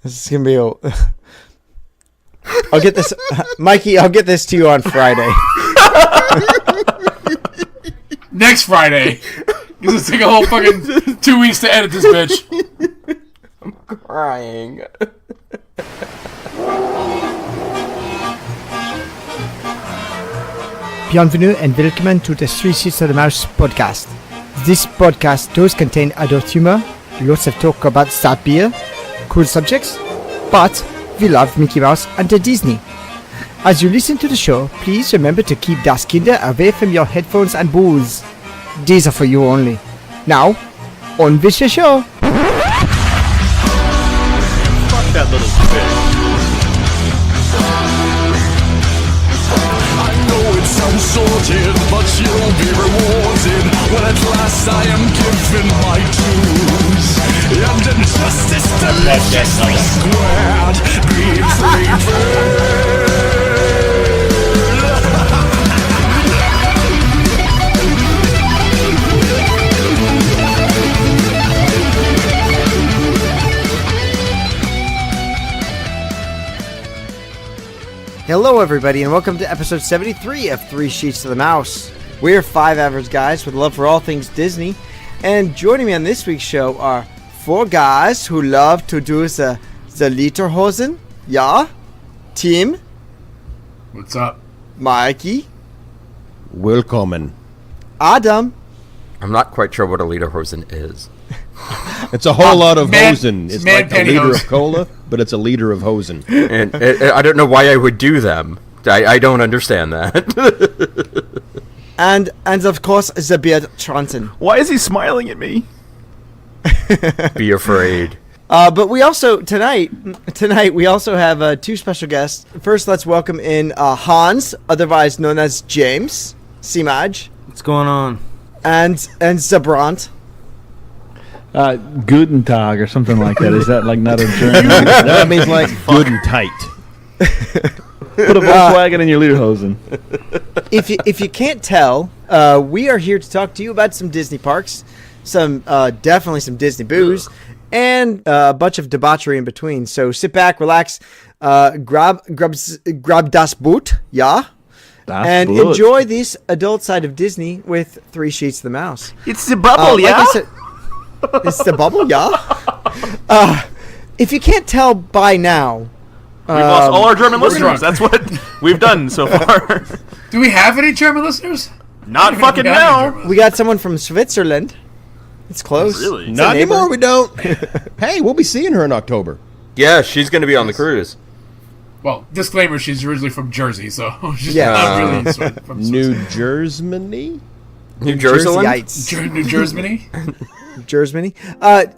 This is gonna be. I'll get this, Mikey. I'll get this to you on Friday. Next Friday. It's gonna take a whole fucking 2 weeks to edit this bitch. I'm crying. Bienvenue and welcome to the Three Sheets of the Mouse podcast. This podcast does contain adult humor, lots of talk about sad beer, cool subjects, but we love Mickey Mouse and Disney. As you listen to the show, please remember to keep Das Kinder away from your headphones and booze. These are for you only. Now, on with the show. Fuck that little bitch. I know it sounds sorted, but you'll be rewarded when at last I am given my dues. And injustice deliciously squared, be free. Hello everybody and welcome to episode 73 of Three Sheets to the Mouse. We're five average guys with love for all things Disney, and joining me on this week's show are four guys who love to do the Lederhosen. Yeah? Tim. What's up? Mikey. Willkommen. Adam. I'm not quite sure what a lederhosen is. It's a whole lot of hosen. It's like a liter pantyhose. of cola, but it's a liter of hosen. And I don't know why I would do them. I don't understand that. And of course the Beard Tronson. Why is he smiling at me? Be afraid. But we also tonight we also have two special guests. First, let's welcome in Hans, otherwise known as James Simaj, What's going on? and Zabrant. Guten Tag or something like that. Is that like not a German? That means like good and tight. Put a Volkswagen in your Lederhosen. If you can't tell, we are here to talk to you about some Disney parks, some definitely some Disney booze, and a bunch of debauchery in between. So sit back, relax, grab das Boot, yeah, and Boot. enjoy this adult side of Disney with Three Sheets to the Mouse. It's the bubble, Like I said, it's the bubble, yeah. If you can't tell by now, We've lost all our German we're listeners. drunk. That's what we've done so far. Do we have any German listeners? Not I don't fucking think we have any now. German we got someone from Switzerland. It's close. Really? It's a Not neighbor. anymore, we don't. Hey, we'll be seeing her in October. Yeah, she's going to be on the cruise. Well, disclaimer, she's originally from Jersey, so she's Yeah. not really from New Switzerland. Jersey? New Jersey? Jerseyites. New Jersey? Germany.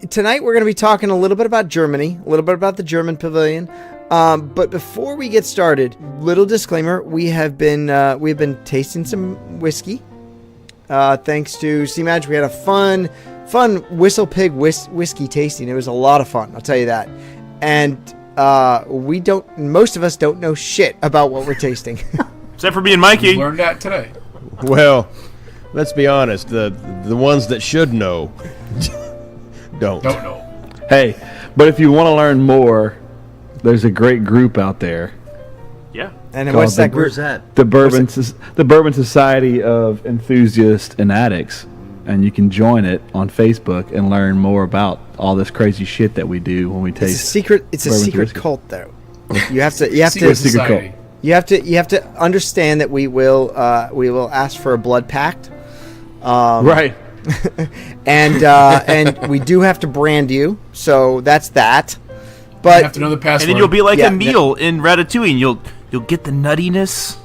Tonight we're going to be talking a little bit about Germany, a little bit about the German Pavilion. But before we get started, little disclaimer: we've been tasting some whiskey. Thanks to CMAG, we had a fun Whistle Pig whiskey tasting. It was a lot of fun, I'll tell you that. And most of us don't know shit about what we're tasting. Except for being Mikey. Learned that today. Well, let's be honest. The ones that should know don't. Don't know. Hey, but if you want to learn more, there's a great group out there. Yeah. And then Called what's that the- group? Where's The Bourbon Society of Enthusiasts and Addicts, and you can join it on Facebook and learn more about all this crazy shit that we do when we It's a taste. secret. It's a bourbon secret whiskey. cult, though. You have to. Secret Secret cult. society. You have to understand that we will ask for a blood pact. Right. And we do have to brand you, so that's that. You But have to know the password. And then you'll be like Yeah, Emil in Ratatouille, and you'll get the nuttiness.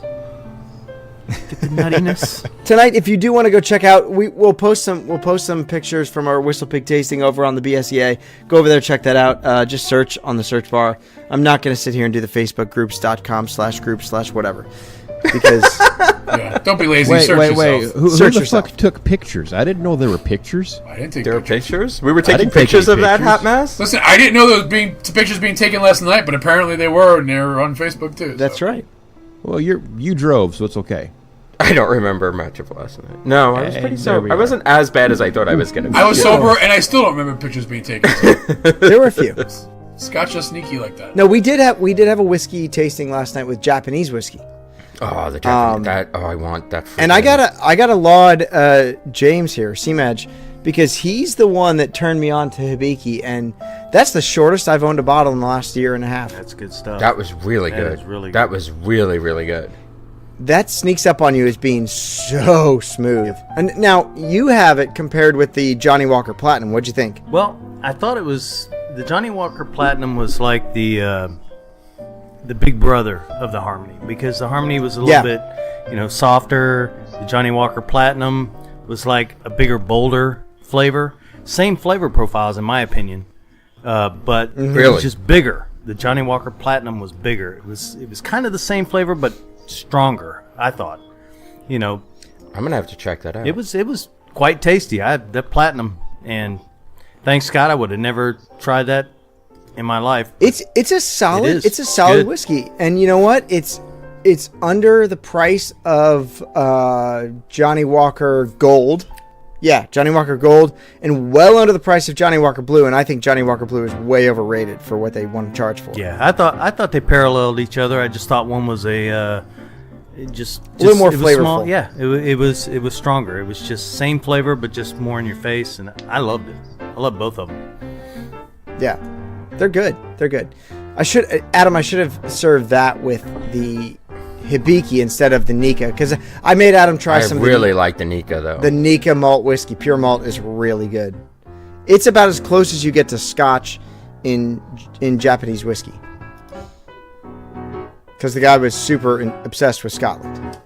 Get the nuttiness. tonight, if you do want to go check out, we'll post some pictures from our Whistle Pig tasting over on the BSEA. Go over there, check that out. Just search on the search bar. I'm not going to sit here and do the Facebook groups.com/group/whatever because Yeah, don't be lazy. Wait, Search wait, yourself. wait. Who Search the yourself. fuck took pictures? I didn't know there were pictures. I didn't take There were pictures. pictures? We were taking didn't take pictures any of that pictures. hot mess? Listen, I didn't know there was pictures being taken last night, but apparently they were, and they were on Facebook too. that's so. right. Well, you drove, so it's okay. I don't remember much of last night. No, I was pretty There sober. we I are. wasn't as bad as I thought I was going to be. I was sober, and I still don't remember pictures being taken. There were a few. Scotch is sneaky like that. No, we did have a whiskey tasting last night with Japanese whiskey. Oh, the Japanese. I want that. And I gotta laud James here, CMAG, because he's the one that turned me on to Hibiki, and that's the shortest I've owned a bottle in the last year and a half. That's good stuff. That was really good. That was really, really good. That sneaks up on you as being so smooth. And now you have it compared with the Johnny Walker Platinum. What'd you think? Well, I thought it was the Johnny Walker Platinum was like the big brother of the Harmony, because the Harmony was a little bit, softer. The Johnny Walker Platinum was like a bigger, bolder flavor. Same flavor profiles, in my opinion, but it was just bigger. The Johnny Walker Platinum was bigger. It was kind of the same flavor, but stronger, I thought. I'm gonna have to check that out. It was quite tasty. I had that Platinum, and thanks, Scott. I would have never tried that in my life. It's a solid Good. whiskey, and you know what? It's under the price of Johnny Walker Gold. Yeah, Johnny Walker Gold, and well under the price of Johnny Walker Blue, and I think Johnny Walker Blue is way overrated for what they want to charge for. Yeah, I thought they paralleled each other. I just thought one was a little more flavorful. Small. Yeah, it was stronger. It was just same flavor, but just more in your face, and I loved it. I love both of them. Yeah, they're good. They're good. I should have served that with the Hibiki instead of the Nika, because I made Adam try some. I really like the Nika though. The Nika malt whiskey, pure malt, is really good. It's about as close as you get to Scotch in Japanese whiskey, because the guy was super obsessed with Scotland.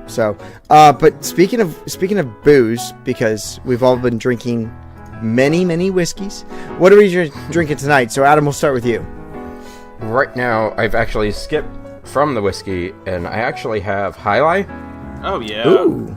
So, but speaking of booze, because we've all been drinking many whiskeys, what are we drinking tonight? So, Adam, we'll start with you. Right now, I've actually skipped from the whiskey, and I actually have High Life. Oh yeah. Ooh.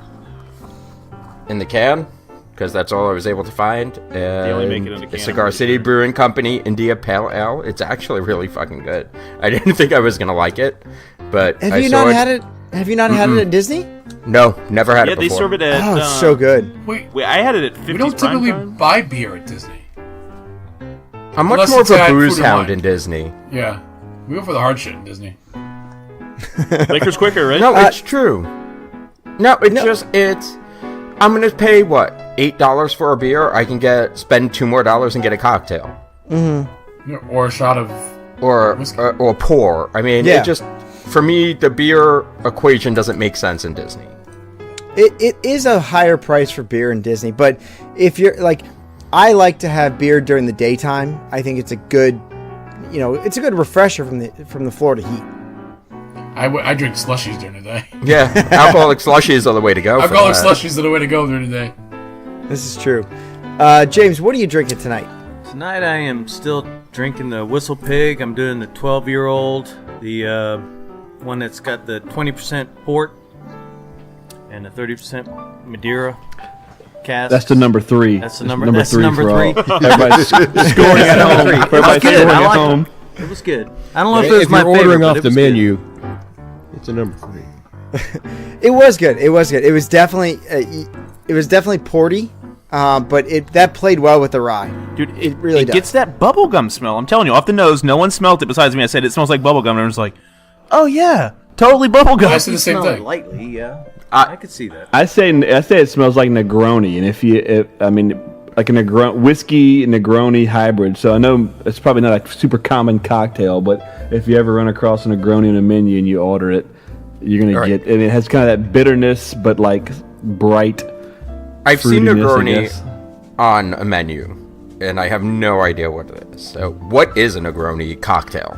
In the can, because that's all I was able to find. And They only make it in a can, Cigar I'm City sure. Brewing Company India Pale Ale. It's actually really fucking good. I didn't think I was gonna like it, but Have you not had it at Disney? No, never had Yeah, it before. they serve it at. Oh, it's so good. Wait, I had it at 50's we don't Prime typically Time. buy beer at Disney. I'm much Unless more of it's a at booze Food and hound Wine. in Disney. Yeah, we go for the hard shit in Disney. Liquor's quicker, right? No, it's true. No, it's. I'm gonna pay what, $8 for a beer? I can spend $2 more and get a cocktail, Yeah, or a shot of or whiskey. or pour. I mean, Yeah. it just, for me, the beer equation doesn't make sense in Disney. It is a higher price for beer in Disney, but if you're like, I like to have beer during the daytime. I think it's a good, it's a good refresher from the Florida heat. I drink slushies during the day. Yeah, alcoholic slushies are the way to go. Alcoholic slushies are the way to go during the day. This is true. James, what are you drinking tonight? Tonight I am still drinking the Whistle Pig. I'm doing the 12-year-old, the one that's got the 20% port and the 30% Madeira cask. That's the number 3. That's the number. Number That's 3 number for all. 3. Everybody's scoring at home. Everybody's good. scoring I at like home. It was good. I don't know if it was If my you're favorite, ordering but off it the was good. menu, it's a number 3. It was good. It was good. It was definitely porty, but that played well with the rye. Dude, It really does. gets that bubblegum smell. I'm telling you, off the nose, no one smelled it besides me. I said it smells like bubblegum, and everyone's like, oh yeah, totally bubblegum. I said the same Smell it thing. lightly, yeah. I could see that. I say it smells like Negroni, and like a whiskey Negroni hybrid. So I know it's probably not a super common cocktail, but if you ever run across a Negroni in a menu and you order it, you're gonna get, and it has kind of that bitterness, but like bright. I've seen fruitiness, I Negroni guess. on a menu, and I have no idea what it is. So, what is a Negroni cocktail?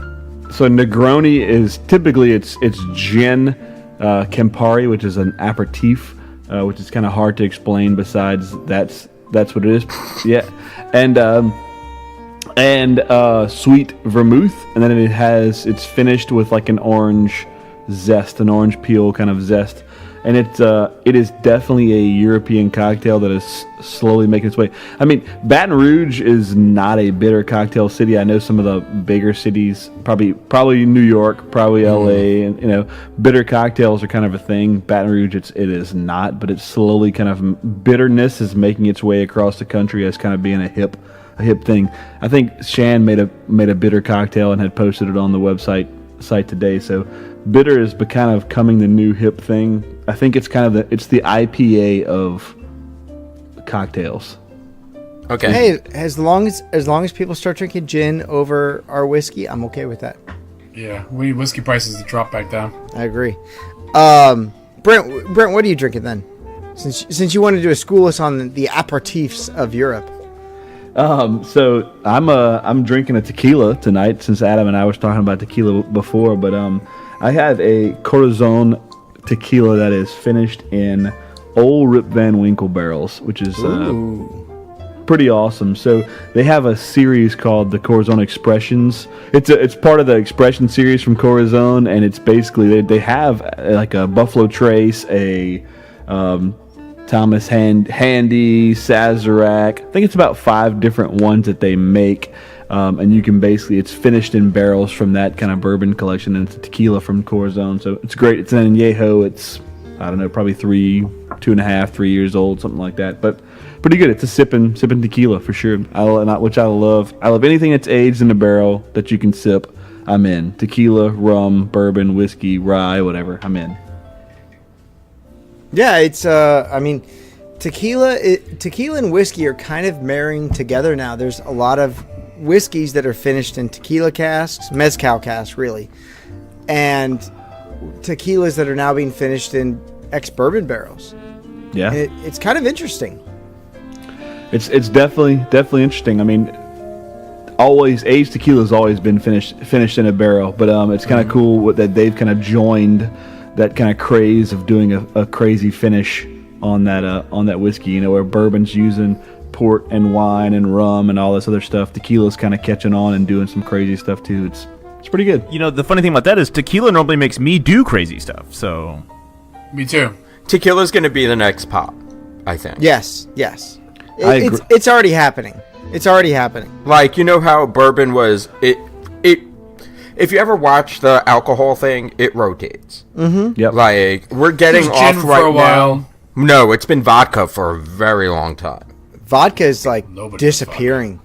So Negroni is typically it's gin, Campari, which is an aperitif, which is kind of hard to explain. Besides that's what it is. Yeah, and sweet vermouth, and then it's finished with like an orange zest, an orange peel kind of zest. And it is definitely a European cocktail that is slowly making its way. I mean, Baton Rouge is not a bitter cocktail city. I know some of the bigger cities, probably New York, probably LA, and bitter cocktails are kind of a thing. Baton Rouge, it is not, but it's slowly kind of bitterness is making its way across the country as kind of being a hip hip thing. I think Shan made a bitter cocktail and had posted it on the site today. So bitter is kind of becoming the new hip thing. I think it's kind of the IPA of cocktails. Okay. Hey, as long as people start drinking gin over our whiskey, I'm okay with that. Yeah, we need whiskey prices to drop back down. I agree. Brent, what are you drinking then? Since you wanted to school us on the aperitifs of Europe. So I'm drinking a tequila tonight, since Adam and I was talking about tequila before. But I have a Corazon tequila that is finished in old Rip Van Winkle barrels, which is pretty awesome. So they have a series called the Corazon Expressions. It's part of the Expression series from Corazon, and it's basically they have like a Buffalo Trace, a Thomas Handy, Sazerac. I think it's about 5 different ones that they make, and you can basically, it's finished in barrels from that kind of bourbon collection, and it's a tequila from Corazon. So it's great. It's an añejo. It's, I don't know, probably 2.5, 3 years old, something like that. But pretty good. It's a sipping tequila for sure. Which I love. I love anything that's aged in a barrel that you can sip. I'm in. Tequila, rum, bourbon, whiskey, rye, whatever. I'm in. Yeah, it's I mean, tequila and whiskey are kind of marrying together now. There's a lot of whiskeys that are finished in tequila casks, mezcal casks, really, and tequilas that are now being finished in ex-bourbon barrels. Yeah, and it's kind of interesting. It's definitely interesting. I mean, always aged tequila has always been finished in a barrel, but it's kind of cool that they've kind of joined that kind of craze of doing a crazy finish on that whiskey, you know, where bourbon's using port and wine and rum and all this other stuff. Tequila's kind of catching on and doing some crazy stuff too. It's pretty good. You know, the funny thing about that is tequila normally makes me do crazy stuff. So, Me too. Tequila's going to be the next pop, I think. Yes. I agree. It's already happening. It's already happening. Like, you know how bourbon was, if you ever watch the alcohol thing, it rotates. Mm-hmm. Yep. Like, we're getting It was off gin right for a while. now. No, it's been vodka for a very long time. Vodka is like Nobody disappearing.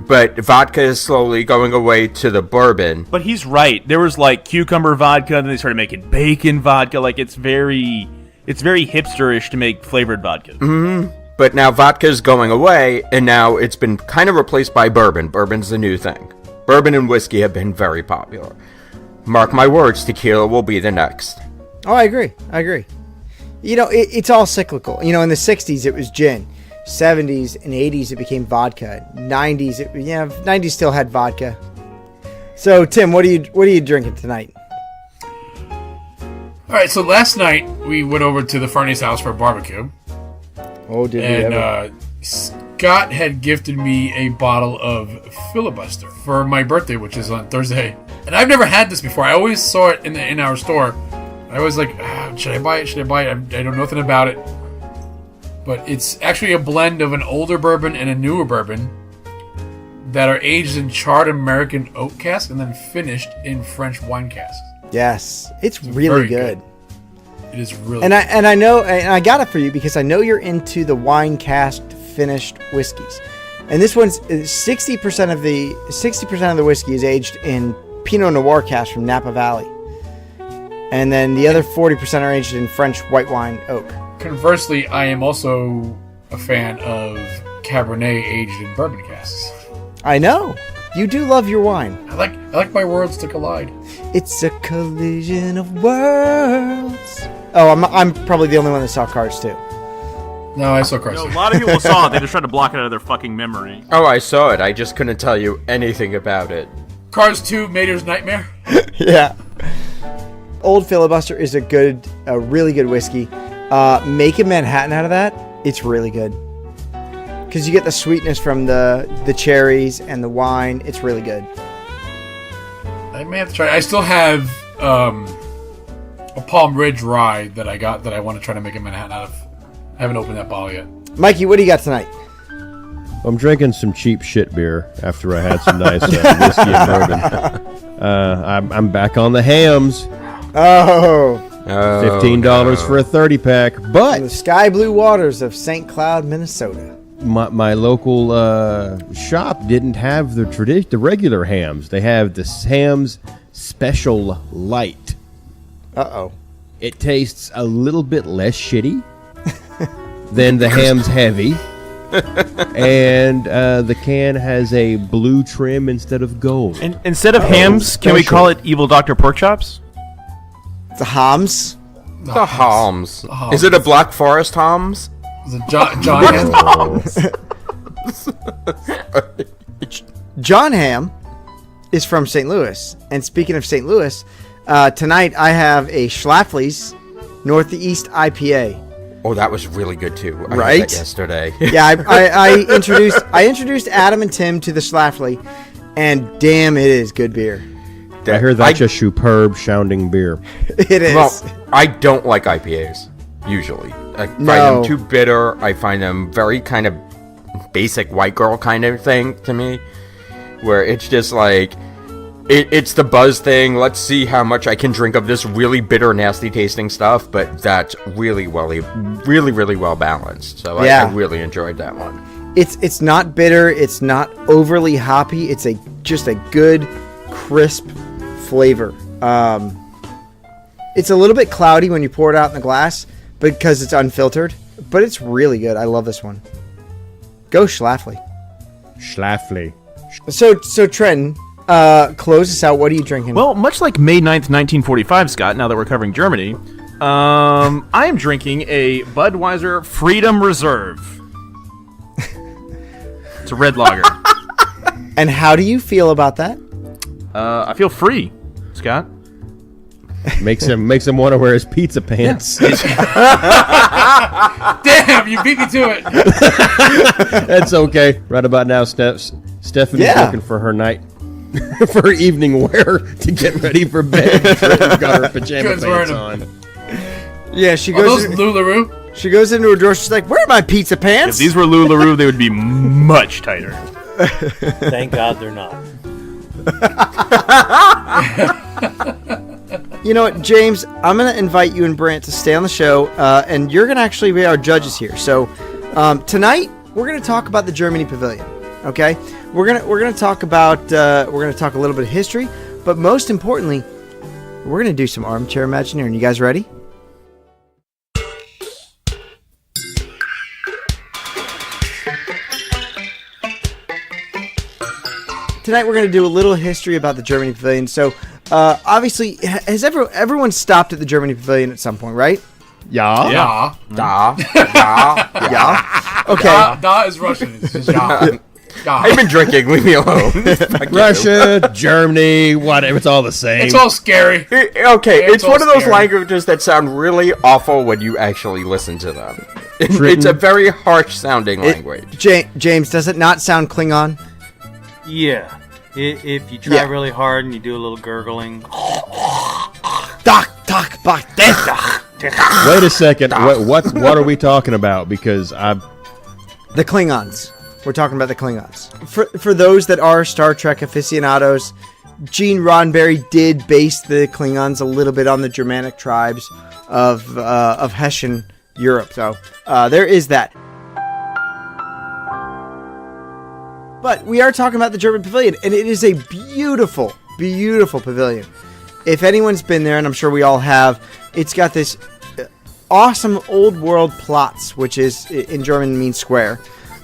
But vodka is slowly going away to the bourbon. but he's right. There was like cucumber vodka, and then they started making bacon vodka. Like it's very hipsterish to make flavored vodka. Mm-hmm. But now vodka's going away, and now it's been kind of replaced by bourbon. Bourbon's the new thing. Bourbon and whiskey have been very popular. Mark my words, tequila will be the next. Oh, I agree. You know, it's all cyclical. You know, in the 60s, it was gin. 70s and 80s, it became vodka. 90s, 90s still had vodka. So, Tim, what are you drinking tonight? All right, so last night we went over to the Fernie's house for a barbecue. Oh, did we And ever? Scott had gifted me a bottle of Filibuster for my birthday, which is on Thursday. And I've never had this before. I always saw it in our store. I was like, should I buy it? I know nothing about it. But it's actually a blend of an older bourbon and a newer bourbon that are aged in charred American oak casks and then finished in French wine casks. Yes, it's really very good. It is really And good. I know, and I got it for you because I know you're into the wine cask finished whiskeys. And this one's 60% of the whiskey is aged in Pinot Noir cask from Napa Valley. And then the other 40% are aged in French white wine oak. Conversely, I am also a fan of Cabernet aged in bourbon casks. I know. You do love your wine. I like my worlds to collide. It's a collision of worlds. Oh, I'm probably the only one that saw Cars too. No, I saw You know, Carson. a lot of people saw it. They just tried to block it out of their fucking memory. Oh, I saw it. I just couldn't tell you anything about it. Cars 2, Mater's Nightmare. Yeah. Old Filibuster is a really good whiskey. Making Manhattan out of that, it's really good. Because you get the sweetness from the cherries and the wine. It's really good. I may have to try it. I still have a Palm Ridge rye that I got that I want to try to make a Manhattan out of. I haven't opened that bottle yet. Mikey, what do you got tonight? I'm drinking some cheap shit beer after I had some nice whiskey and bourbon. I'm back on the hams. Oh. $15 for a 30-pack. In But the sky blue waters of St. Cloud, Minnesota. my local shop didn't have the regular hams. They have the Ham's Special Light. Uh-oh. It tastes a little bit less shitty than the Ham's Heavy. And the can has a blue trim instead of gold. And instead of hams, can we call it Evil Dr. Pork Chops? The Hams. The Hams. Is it a Black Forest Hams? Is it John John Ham is from St. Louis. And speaking of St. Louis, tonight I have a Schlafly's Northeast IPA. Oh, that was really good too. I had Right? that yesterday. Yeah, I introduced Adam and Tim to the Schlafly, and damn, it is good beer. I hear that's a superb sounding beer. It is. Well, I don't like IPAs usually. I find them too bitter. I find them very kind of basic white girl kind of thing to me, where it's just like it's the buzz thing. Let's see how much I can drink of this really bitter, nasty tasting stuff, but that's really well balanced. So Yeah. I really enjoyed that one. It's not bitter. It's not overly hoppy. It's just a good, crisp flavor. It's a little bit cloudy when you pour it out in the glass because it's unfiltered, but it's really good. I love this one. Go Schlafly. Schlafly. So Trenton, close us out. What are you drinking? Well, much like May 9th, 1945, Scott, now that we're covering Germany, I am drinking a Budweiser Freedom Reserve. It's a red lager. And how do you feel about that? I feel free, Scott. Makes him want to wear his pizza pants. Damn, you beat me to it. That's okay. Right about now, Stephanie's looking for her night, for her evening wear to get ready for bed. She's got her pajama Good, pants wearing on. Yeah, she Are goes. those LuLaRoe? She goes into her drawer. She's like, "Where are my pizza If pants?" these were LuLaRoe, they would be much tighter. Thank God they're not. You know what, James? I'm going to invite you and Brant to stay on the show, and you're going to actually be our judges here. So tonight we're going to talk about the Germany Pavilion. Okay, we're gonna talk about a little bit of history, but most importantly, we're going to do some armchair imagineering. You guys ready? Tonight we're going to do a little history about the Germany Pavilion. So, obviously, has everyone stopped at the Germany Pavilion at some point, right? Yeah. Yeah. Da. Yeah. Okay. Da is Russian. It's just ja. I've been drinking. Leave me alone. Fuck you. Russia, Germany, whatever. It's all the same. It's all scary. Okay, it's all one of those scary. languages that sound really awful when you actually listen to them. It's a very harsh sounding language. James, does it not sound Klingon? Yeah. If you try Yeah. really hard and you do a little gurgling. Wait a second. What are we talking about? Because The Klingons. We're talking about the Klingons. For those that are Star Trek aficionados, Gene Roddenberry did base the Klingons a little bit on the Germanic tribes of Hessian Europe. So there is that. But we are talking about the German Pavilion, and it is a beautiful, beautiful pavilion. If anyone's been there, and I'm sure we all have, it's got this awesome old world Platz, which is in German means square.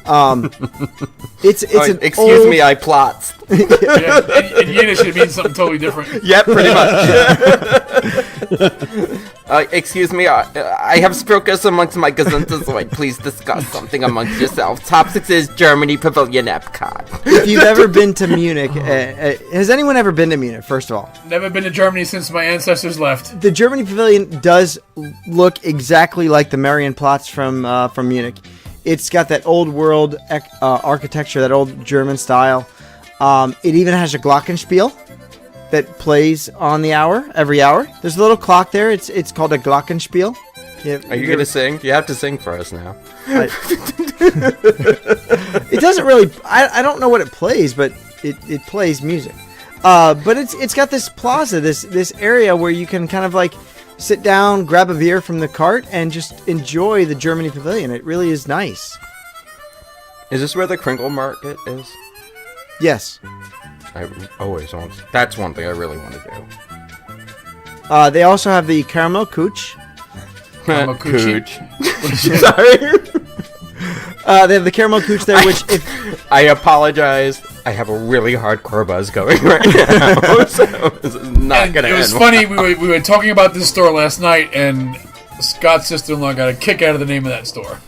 It's an Excuse old- me, I plots. Yeah, in Yiddish, it means something totally different. Yep, pretty much. Excuse me, I have spoken amongst my Gesundheitsleute. Please discuss something amongst yourselves. Top 6 is Germany Pavilion EPCOT. If you've ever been to Munich, has anyone ever been to Munich? First of all, Never been to Germany since my ancestors left. the Germany Pavilion does look exactly like the Marienplatz from Munich. It's got that old world architecture, that old German style. It even has a glockenspiel that plays on the hour, every hour. There's a little clock there. It's called a glockenspiel. Are you going to sing? You have to sing for us now. It doesn't really. I don't know what it plays, but it plays music. But it's got this plaza, this area where you can kind of like sit down, grab a beer from the cart, and just enjoy the Germany Pavilion. It really is nice. Is this where the Kringle Market is? Yes. I always want. That's one thing I really want to do. They also have the caramel cooch. Cooch. Sorry. They have the caramel cooch there, which if I apologize. I have a really hardcore buzz going right now, so this is not gonna. It was end funny. We were talking about this store last night, and Scott's sister-in-law got a kick out of the name of that store.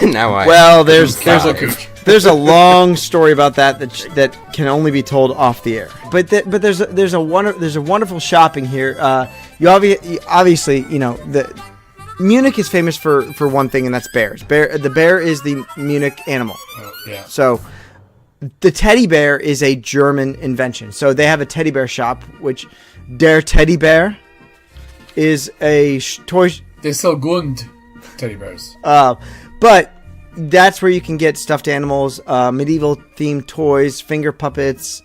Now I. well, there's Cooch. there's a long story about that can only be told off the air. But there's a wonderful shopping here. You obviously the Munich is famous for one thing, and that's bears. The bear is the Munich animal. Yeah. So the teddy bear is a German invention. So they have a teddy bear shop, which Der Teddy Bear is a toy. They sell Gund teddy bears. But that's where you can get stuffed animals, medieval themed toys, finger puppets,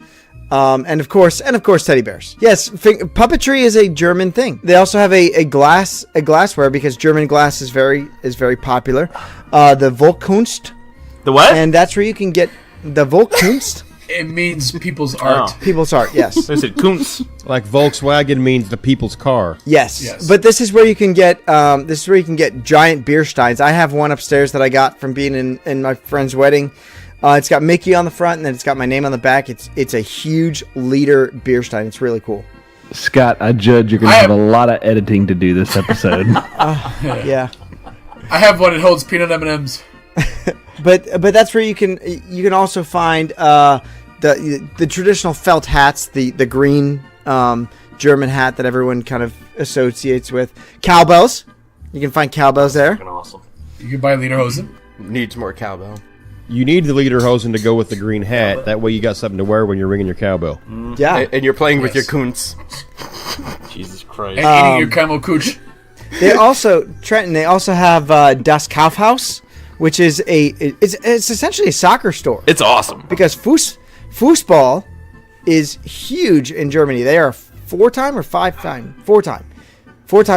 and of course teddy bears. Yes, puppetry is a German thing. They also have a glassware because German glass is very popular. The Volkkunst. The what? And that's where you can get the Volkkunst. It means people's art. People's art, yes. Is it Kunz? Like Volkswagen means the people's car. Yes. But this is where you can get giant beer steins. I have one upstairs that I got from being in my friend's wedding. It's got Mickey on the front, and then it's got my name on the back. It's a huge liter beer stein. It's really cool. Scott, I judge you're going to have a lot of editing to do this episode. Yeah. I have one that holds peanut M&Ms. But that's where you can also find the traditional felt hats, the green German hat that everyone kind of associates with cowbells. You can find cowbells there. Awesome. You can buy lederhosen. Needs more cowbell. You need the lederhosen to go with the green hat. That way you got something to wear when you're ringing your cowbell. Yeah. And you're playing with your Kunz. Jesus Christ. And eating your camel cooch. They also have Das Kaufhaus, which is it's essentially a soccer store. It's awesome. Because Fußball is huge in Germany. They are four-time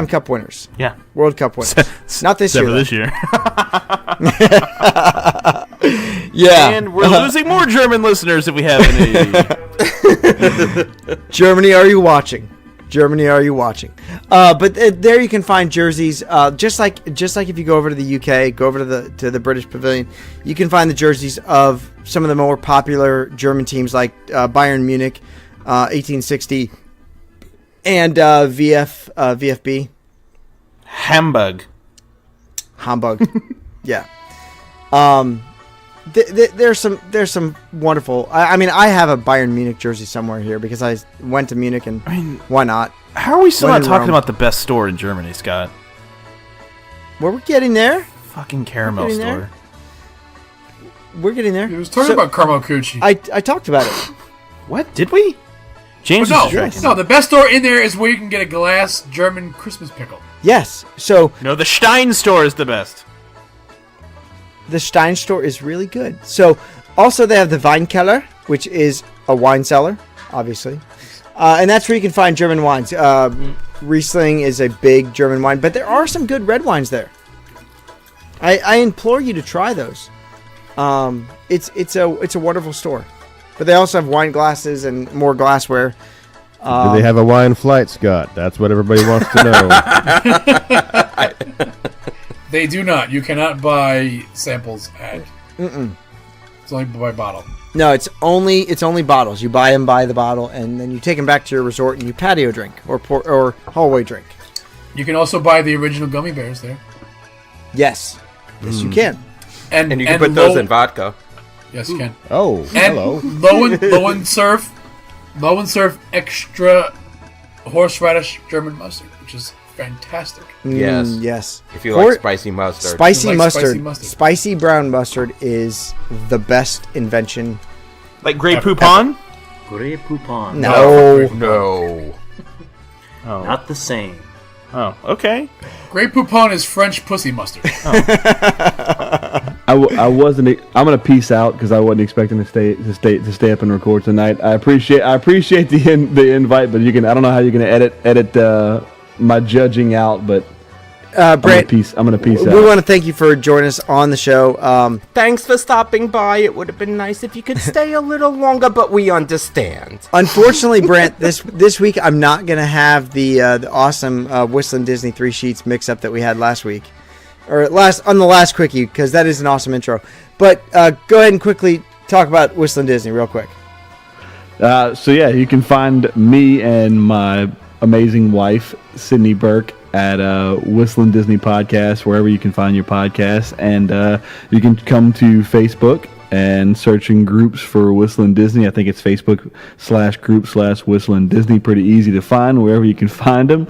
cup winners. Yeah. World Cup winners. Not this year. This year. Yeah. And we're losing more German listeners if we have any. Germany, are you watching? But there you can find jerseys. Just like if you go over to the UK, go over to the British Pavilion, you can find the jerseys of some of the more popular German teams like Bayern Munich, 1860, and VfB. Hamburg. Yeah. There's some wonderful. I mean, I have a Bayern Munich jersey somewhere here because I went to Munich, and why not? How are we still When not in talking Rome. about the best store in Germany, Scott? Well, we're getting there. Fucking caramel Getting store. there. We're getting there. He was talking about caramel coochie. I talked about it. What? Did we? James was distracted. No, the best store in there is where you can get a glass German Christmas pickle. Yes. So No, the Stein store is the best. the Stein store is really good. So also they have the Weinkeller, which is a wine cellar, obviously. And that's where you can find German wines. Riesling is a big German wine, but there are some good red wines there. I implore you to try those. It's a wonderful store. But they also have wine glasses and more glassware. Do they have a wine flight, Scott? That's what everybody wants to know. They do not. You cannot buy samples at. It's only by bottle. No, it's only bottles. You buy them by the bottle, and then you take them back to your resort and you patio drink or hallway drink. You can also buy the original gummy bears there. Yes, you can. And you can put those in vodka. Yes, you can. Oh, And hello. low and serve extra horseradish German mustard, which is fantastic. Yes. Yes. If you like spicy mustard. Spicy You like mustard. spicy mustard. Spicy brown mustard is the best invention. Like Grey Poupon? Grey Poupon. No. No. Oh. Not the same. Oh, okay. Grey Poupon is French pussy mustard. I wasn't. I'm gonna peace out because I wasn't expecting to stay up and record tonight. I appreciate the invite, but I don't know how you're gonna edit my judging out. But Brent, I'm gonna peace out. we want to thank you for joining us on the show. Thanks for stopping by. It would have been nice if you could stay a little longer, but we understand. Unfortunately, Brent, this week I'm not gonna have the awesome Whistling Disney 3 Sheets mix-up that we had last week, or on the last quickie, because that is an awesome intro. But go ahead and quickly talk about Whistling Disney real quick. So yeah, you can find me and my amazing wife, Sydney Burke, at Whistling Disney Podcast, wherever you can find your podcasts. And you can come to Facebook and searching groups for Whistling Disney. I think it's Facebook/group/Whistling Disney. Pretty easy to find wherever you can find them.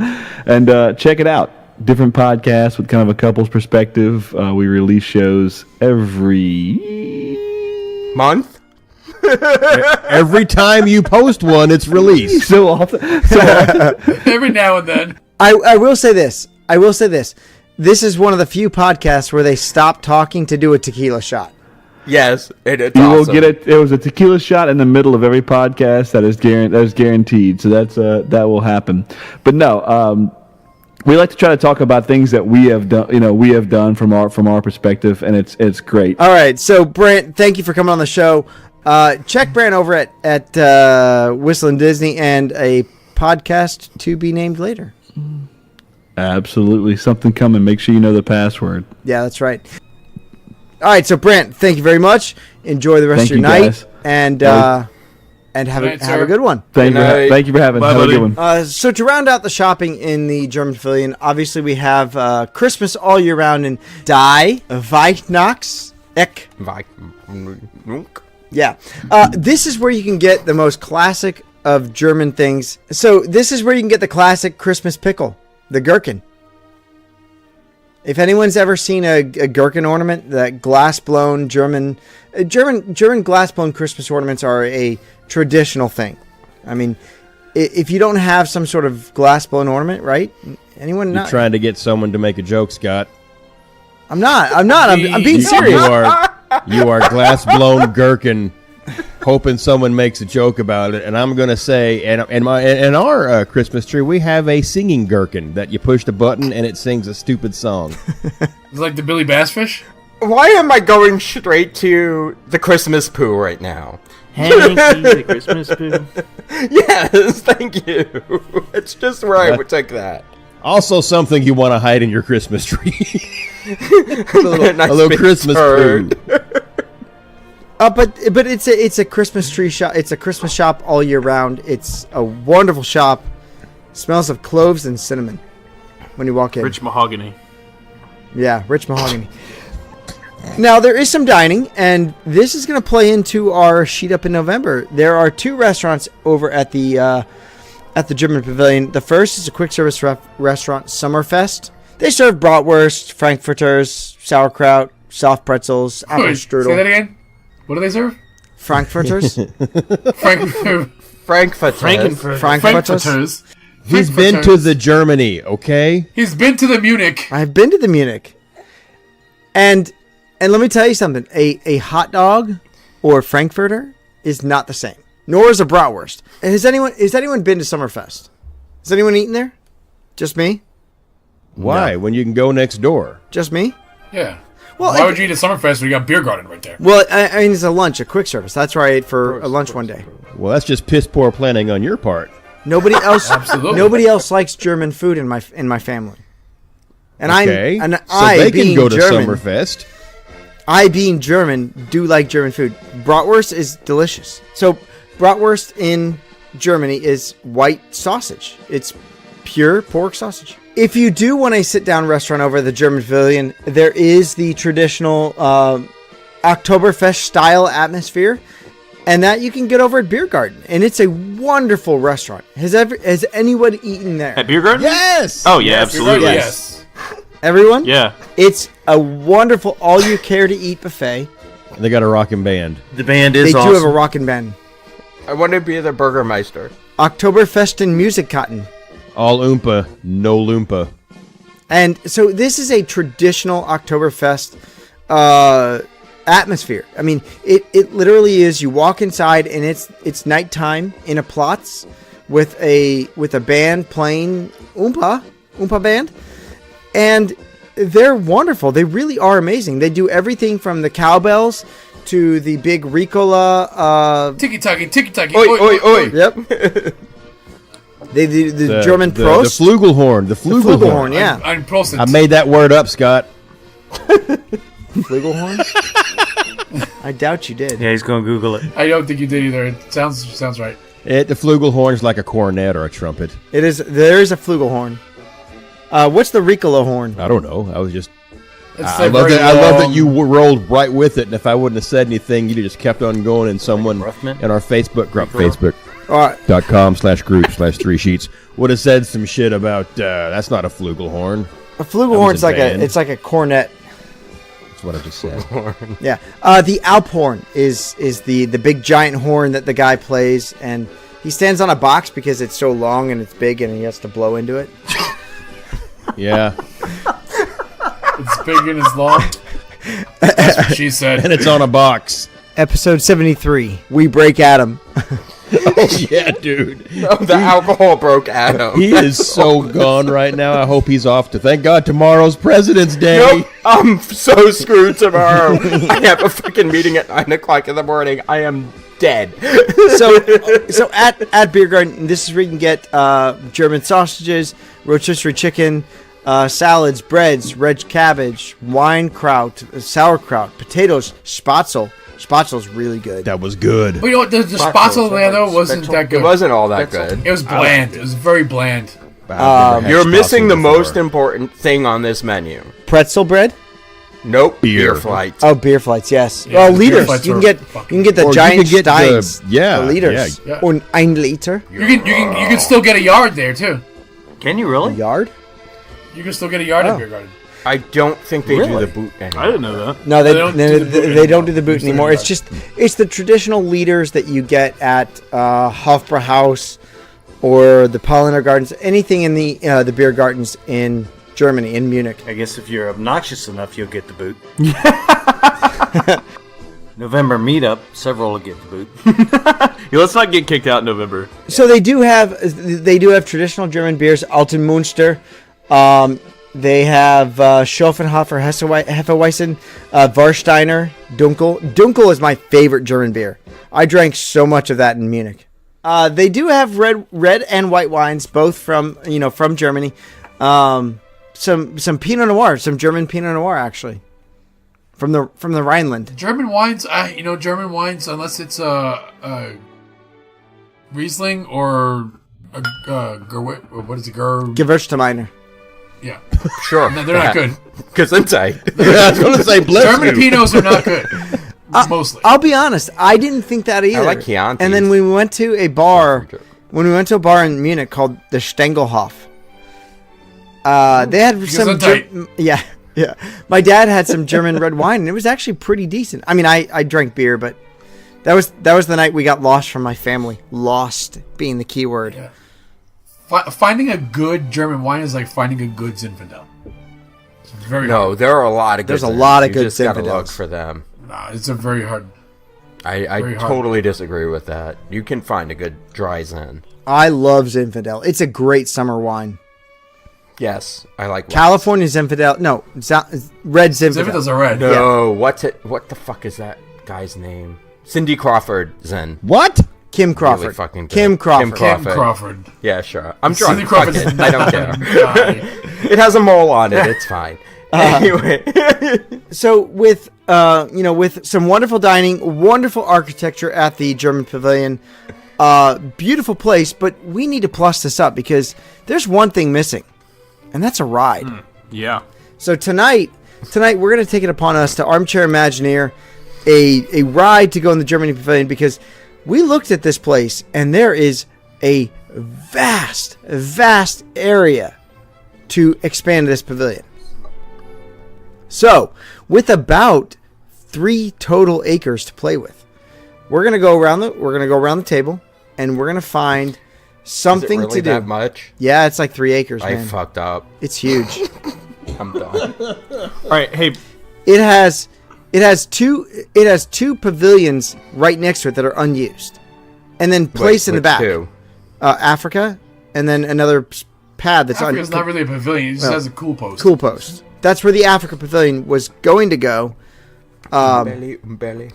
And check it out. Different podcasts with kind of a couple's perspective. We release shows every Month? Every time you post one, it's released. so often. Every now and then. I will say this. This is one of the few podcasts where they stop talking to do a tequila shot. Yes, it's You awesome. will get it. It was a tequila shot in the middle of every podcast. That is guaranteed. So that will happen. But no, we like to try to talk about things that we have done. We have done from our perspective, and it's great. All right, so Brent, thank you for coming on the show. Check Brent over at Whistling Disney and a podcast to be named later. Absolutely, something coming. Make sure you know the password. Yeah, that's right. All right, so Brent, thank you very much. Enjoy the rest of your night, guys. and have a good one. Thank you for having. Bye, Have a buddy. good one. So to round out the shopping in the German Pavilion, obviously we have Christmas all year round in Die Weihnachtseck. Yeah. This is where you can get the most classic of German things. So this is where you can get the classic Christmas pickle, the gherkin. If anyone's ever seen a gherkin ornament, that glass-blown German glass-blown Christmas ornaments are a traditional thing. I mean, if you don't have some sort of glass-blown ornament, right? Anyone You're trying to get someone to make a joke, Scott. I'm not. I'm being serious. You are glass-blown gherkin, hoping someone makes a joke about it. And I'm going to say, in our Christmas tree, we have a singing gherkin that you push the button and it sings a stupid song. It's like the Billy Bass fish. Why am I going straight to the Christmas poo right now? Hanky, the Christmas poo. Yes, thank you. It's just where I would take that. Also, something you want to hide in your Christmas tree. Nice a little big Christmas turd. food. But it's a Christmas tree shop. It's a Christmas shop all year round. It's a wonderful shop. Smells of cloves and cinnamon when you walk in. Rich mahogany. Yeah, rich mahogany. Now there is some dining, and this is going to play into our sheet up in November. There are 2 restaurants over at the German Pavilion. The first is a quick service restaurant, Sommerfest. They serve bratwurst, frankfurters, sauerkraut, soft pretzels, apple Wait, say that strudel. again. What do they serve? Frankfurters. Frankfurters. He's been to the Germany, okay? He's been to the Munich. I've been to the Munich, and let me tell you something. A hot dog or frankfurter is not the same. Nor is a bratwurst. Has anyone been to Summerfest? Has anyone eaten there? Just me? Why? No. When you can go next door. Just me? Yeah. Well, Why would you eat at Summerfest when you got Beer Garden right there? Well, I mean, it's a lunch, a quick service. That's where I ate for a lunch one day. Well, that's just piss poor planning on your part. Nobody else. Absolutely. Nobody else likes German food in my family. And Okay. I they being can go to German, Summerfest. I being German do like German food. Bratwurst is delicious. So bratwurst in Germany is white sausage. It's pure pork sausage. If you do want a sit-down restaurant over at the German Pavilion, there is the traditional Oktoberfest-style atmosphere, and that you can get over at Beer Garden. And it's a wonderful restaurant. Has anyone eaten there? At Beer Garden? Yes! Oh, yeah, absolutely. Yes. Everyone? Yeah. It's a wonderful all-you-care-to-eat buffet. They got a rockin' band. The band They is do awesome. have a rockin' band. I want to be the Burgermeister. Oktoberfest and Music Cotton. All Oompa, no Loompa. And so this is a traditional Oktoberfest atmosphere. I mean, it literally is. You walk inside and it's nighttime in a Platz with a band playing Oompa band, And they're wonderful. They really are amazing. They do everything from the cowbells to the big Ricola. Tiki-taki, tiki-taki. Oi, oi, oi. Yep. They do the German the Prost. Flugelhorn. The Flugelhorn. Flugelhorn, yeah. I'm Prost. I made that word up, Scott. Flugelhorn? I doubt you did. Yeah, he's going to Google it. I don't think you did either. It sounds right. The Flugelhorn's like a cornet or a trumpet. It is. There is a Flugelhorn. What's the Ricola horn? I don't know. I was just. It's I like love very that. I love that long. you rolled right with it, and if I wouldn't have said anything, you'd have just kept on going. And someone Ruffman? in our Facebook group, All right. facebook.com/group/3 sheets would have said some shit about that's not a Flugelhorn. A Flugelhorn's That was a band. it's like a cornet. That's what I just said. Yeah. The Alphorn is the big giant horn that the guy plays, and he stands on a box because it's so long and it's big, and he has to blow into it. Yeah, It's big and it's long. That's what she said. and it's on a box. Episode 73. We break Adam. Yeah, dude. Oh, the alcohol broke Adam. He is so gone right now. I hope he's off to. Thank God tomorrow's President's Day. Nope, I'm so screwed tomorrow. I have a fucking meeting at 9 o'clock in the morning. I am dead. So at Beer Garden, this is where you can get German sausages, rotisserie chicken, salads, breads, red cabbage, weinkraut, sauerkraut, potatoes, spatzel. Spatzel's really good. That was good. But you know what? The spatzel there, though, wasn't that It good. wasn't all that good. It was bland. It was very bland. I've never had You're missing the Spatzel most before. important thing on this menu. Pretzel bread? Nope, Beer. beer flights. Oh, beer flights, yes. Yeah, Oh, the beer liters. flights You can are get fucking- the Or you giant can get the- steins. yeah, The liters. yeah. Or 1 liter. You can still get a yard there too. Can you really? Yard? You can still get a yard Oh. at Beer Garden. I don't think they do Really? the boot anymore. I didn't know that. No, They don't do the boot they don't do the anymore. boot anymore. It's the traditional liters that you get at Hofbrauhaus or the Polliner Gardens, anything in the beer gardens in Germany, in Munich. I guess if you're obnoxious enough, you'll get the boot. November meetup, several will get the boot. Yeah, let's not get kicked out in November. So they do have traditional German beers, Altenmunster. They have Schofenhofer, Hefeweizen, Warsteiner, Dunkel. Dunkel is my favorite German beer. I drank so much of that in Munich. They do have red and white wines, both from Germany. Some Pinot Noir, some German Pinot Noir actually, from the Rhineland. German wines, German wines, unless it's a Riesling or a what is it? Gewürztraminer. Yeah, Sure. no, they're not good. Because inside. I was going to say, bless German you. Pinots are not good. Mostly. I'll be honest, I didn't think that either. like Chiantis. And then we went to a bar in Munich called the Stengelhof. They had some yeah. My dad had some German red wine, and it was actually pretty decent. I mean, I drank beer, but that was the night we got lost from my family. Lost being the key word. Yeah. Finding a good German wine is like finding a good Zinfandel. It's very No, hard. there are a lot of good There's a Zins. lot of You good just gotta Zinfandels. look for them. Nah, it's a very hard. I Very hard. totally disagree with that. You can find a good dry Zen. I love Zinfandel. It's a great summer wine. Yes, I like California Zinfandel. No, red Zinfandel. Zinfandels are red. No, what the fuck is that guy's name? Cindy Crawford Zen. What? Kim Crawford. Really fucking good. Kim Crawford. Kim Kim Crawford. Yeah, sure. I'm drunk. Cindy Fuck Crawford's it. I don't care. guy. It has a mole on it. It's fine. Anyway. So with with some wonderful dining, wonderful architecture at the German Pavilion, beautiful place, but we need to plus this up because there's one thing missing, and that's a ride. Yeah. So tonight we're going to take it upon us to Armchair Imagineer, a ride to go in the Germany Pavilion because we looked at this place and there is a vast area to expand this pavilion. So, with about 3 total acres to play with, we're gonna go around the table, and we're gonna find something Is it really to do. that much? Yeah, it's like 3 acres, I man. fucked up. It's huge. I'm done. All right. Hey, It has two pavilions right next to it that are unused, and then placed in the Which back. two? Africa, and then another pad that's Africa's on not really a pavilion. It just has a cool post. cool post. That's where the Africa Pavilion was going to go. Belly.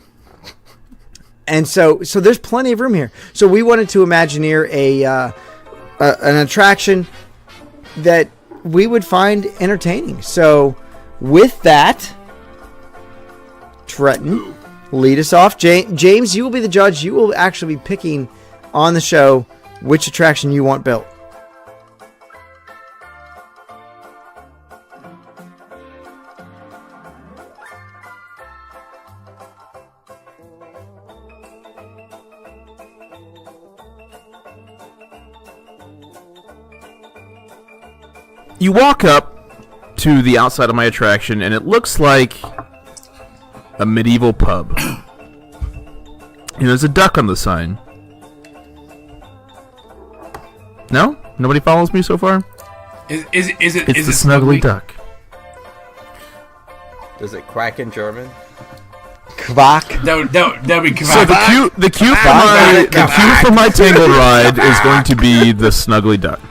And so there's plenty of room here. So we wanted to Imagineer an attraction that we would find entertaining. So with that, Trenton, lead us off. James, you will be the judge. You will actually be picking on the show which attraction you want built. You walk up to the outside of my attraction, and it looks like a medieval pub. There's a duck on the sign. No? Nobody follows me so far? It's the snuggly duck. Does it quack in German? Quack. That would be So the cue for my Tangled ride is going to be the snuggly duck.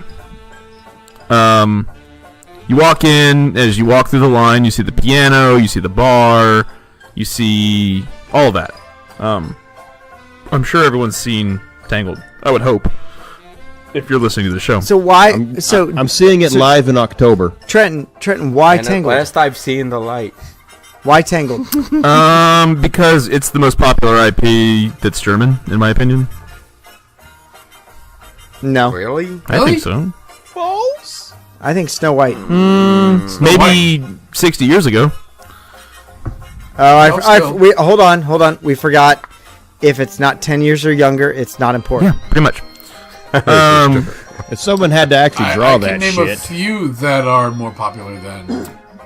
You walk in. As you walk through the line, you see the piano, you see the bar, you see all that. I'm sure everyone's seen Tangled. I would hope, if you're listening to the show. So why? I'm seeing it live in October. Trenton, why And at Tangled? last I've seen the light. Why Tangled? Because it's the most popular IP that's German, in my opinion. No, Really? I think so. I think Snow White. Maybe 60 years ago. Hold on. We forgot. If it's not 10 years or younger, it's not important. Yeah, pretty much. If someone had to actually draw I that can name shit. a few that are more popular than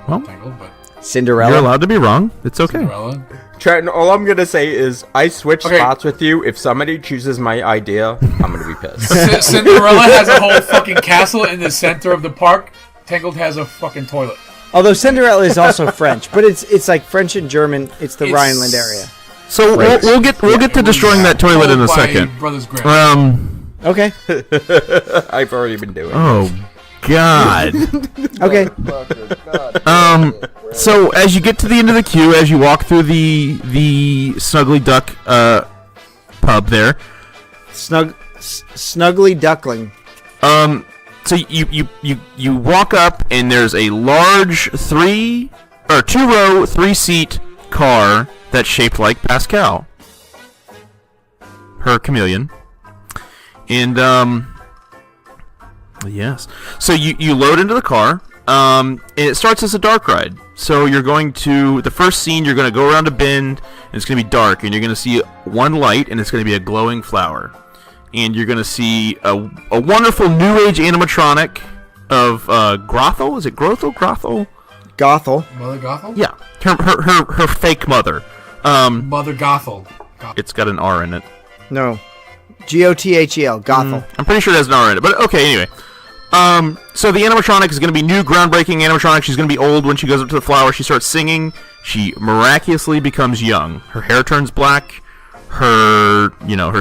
Tangled, but Cinderella. You're allowed to be wrong. It's okay. Cinderella. Trenton, all I'm gonna say is I switch Okay. spots with you. If somebody chooses my idea, I'm gonna be pissed. Cinderella has a whole fucking castle in the center of the park. Tangled has a fucking toilet. Although Cinderella is also French, but it's like French and German. It's the Rhineland area. So we'll get to destroying that toilet in a By second. Brothers Grimm. Okay. I've already been doing. Oh God. Okay. So as you get to the end of the queue, as you walk through the Snuggly Duck pub there, Snuggly Duckling. so you walk up and there's a large 2-row 3-seat car that's shaped like Pascal, her chameleon, and yes. So you load into the car. And it starts as a dark ride. So you're going to the first scene. You're going to go around a bend, and it's going to be dark, and you're going to see one light, and it's going to be a glowing flower, and you're going to see a wonderful new age animatronic of Grothel. Is it Grothel? Gothel. Mother Gothel? Yeah, her fake mother. Mother Gothel. It's got an R in it. No. Gothel. Gothel. I'm pretty sure it has an R in it, but okay. Anyway. So the animatronic is going to be new, groundbreaking animatronic. She's going to be old when she goes up to the flower. She starts singing. She miraculously becomes young. Her hair turns black. Her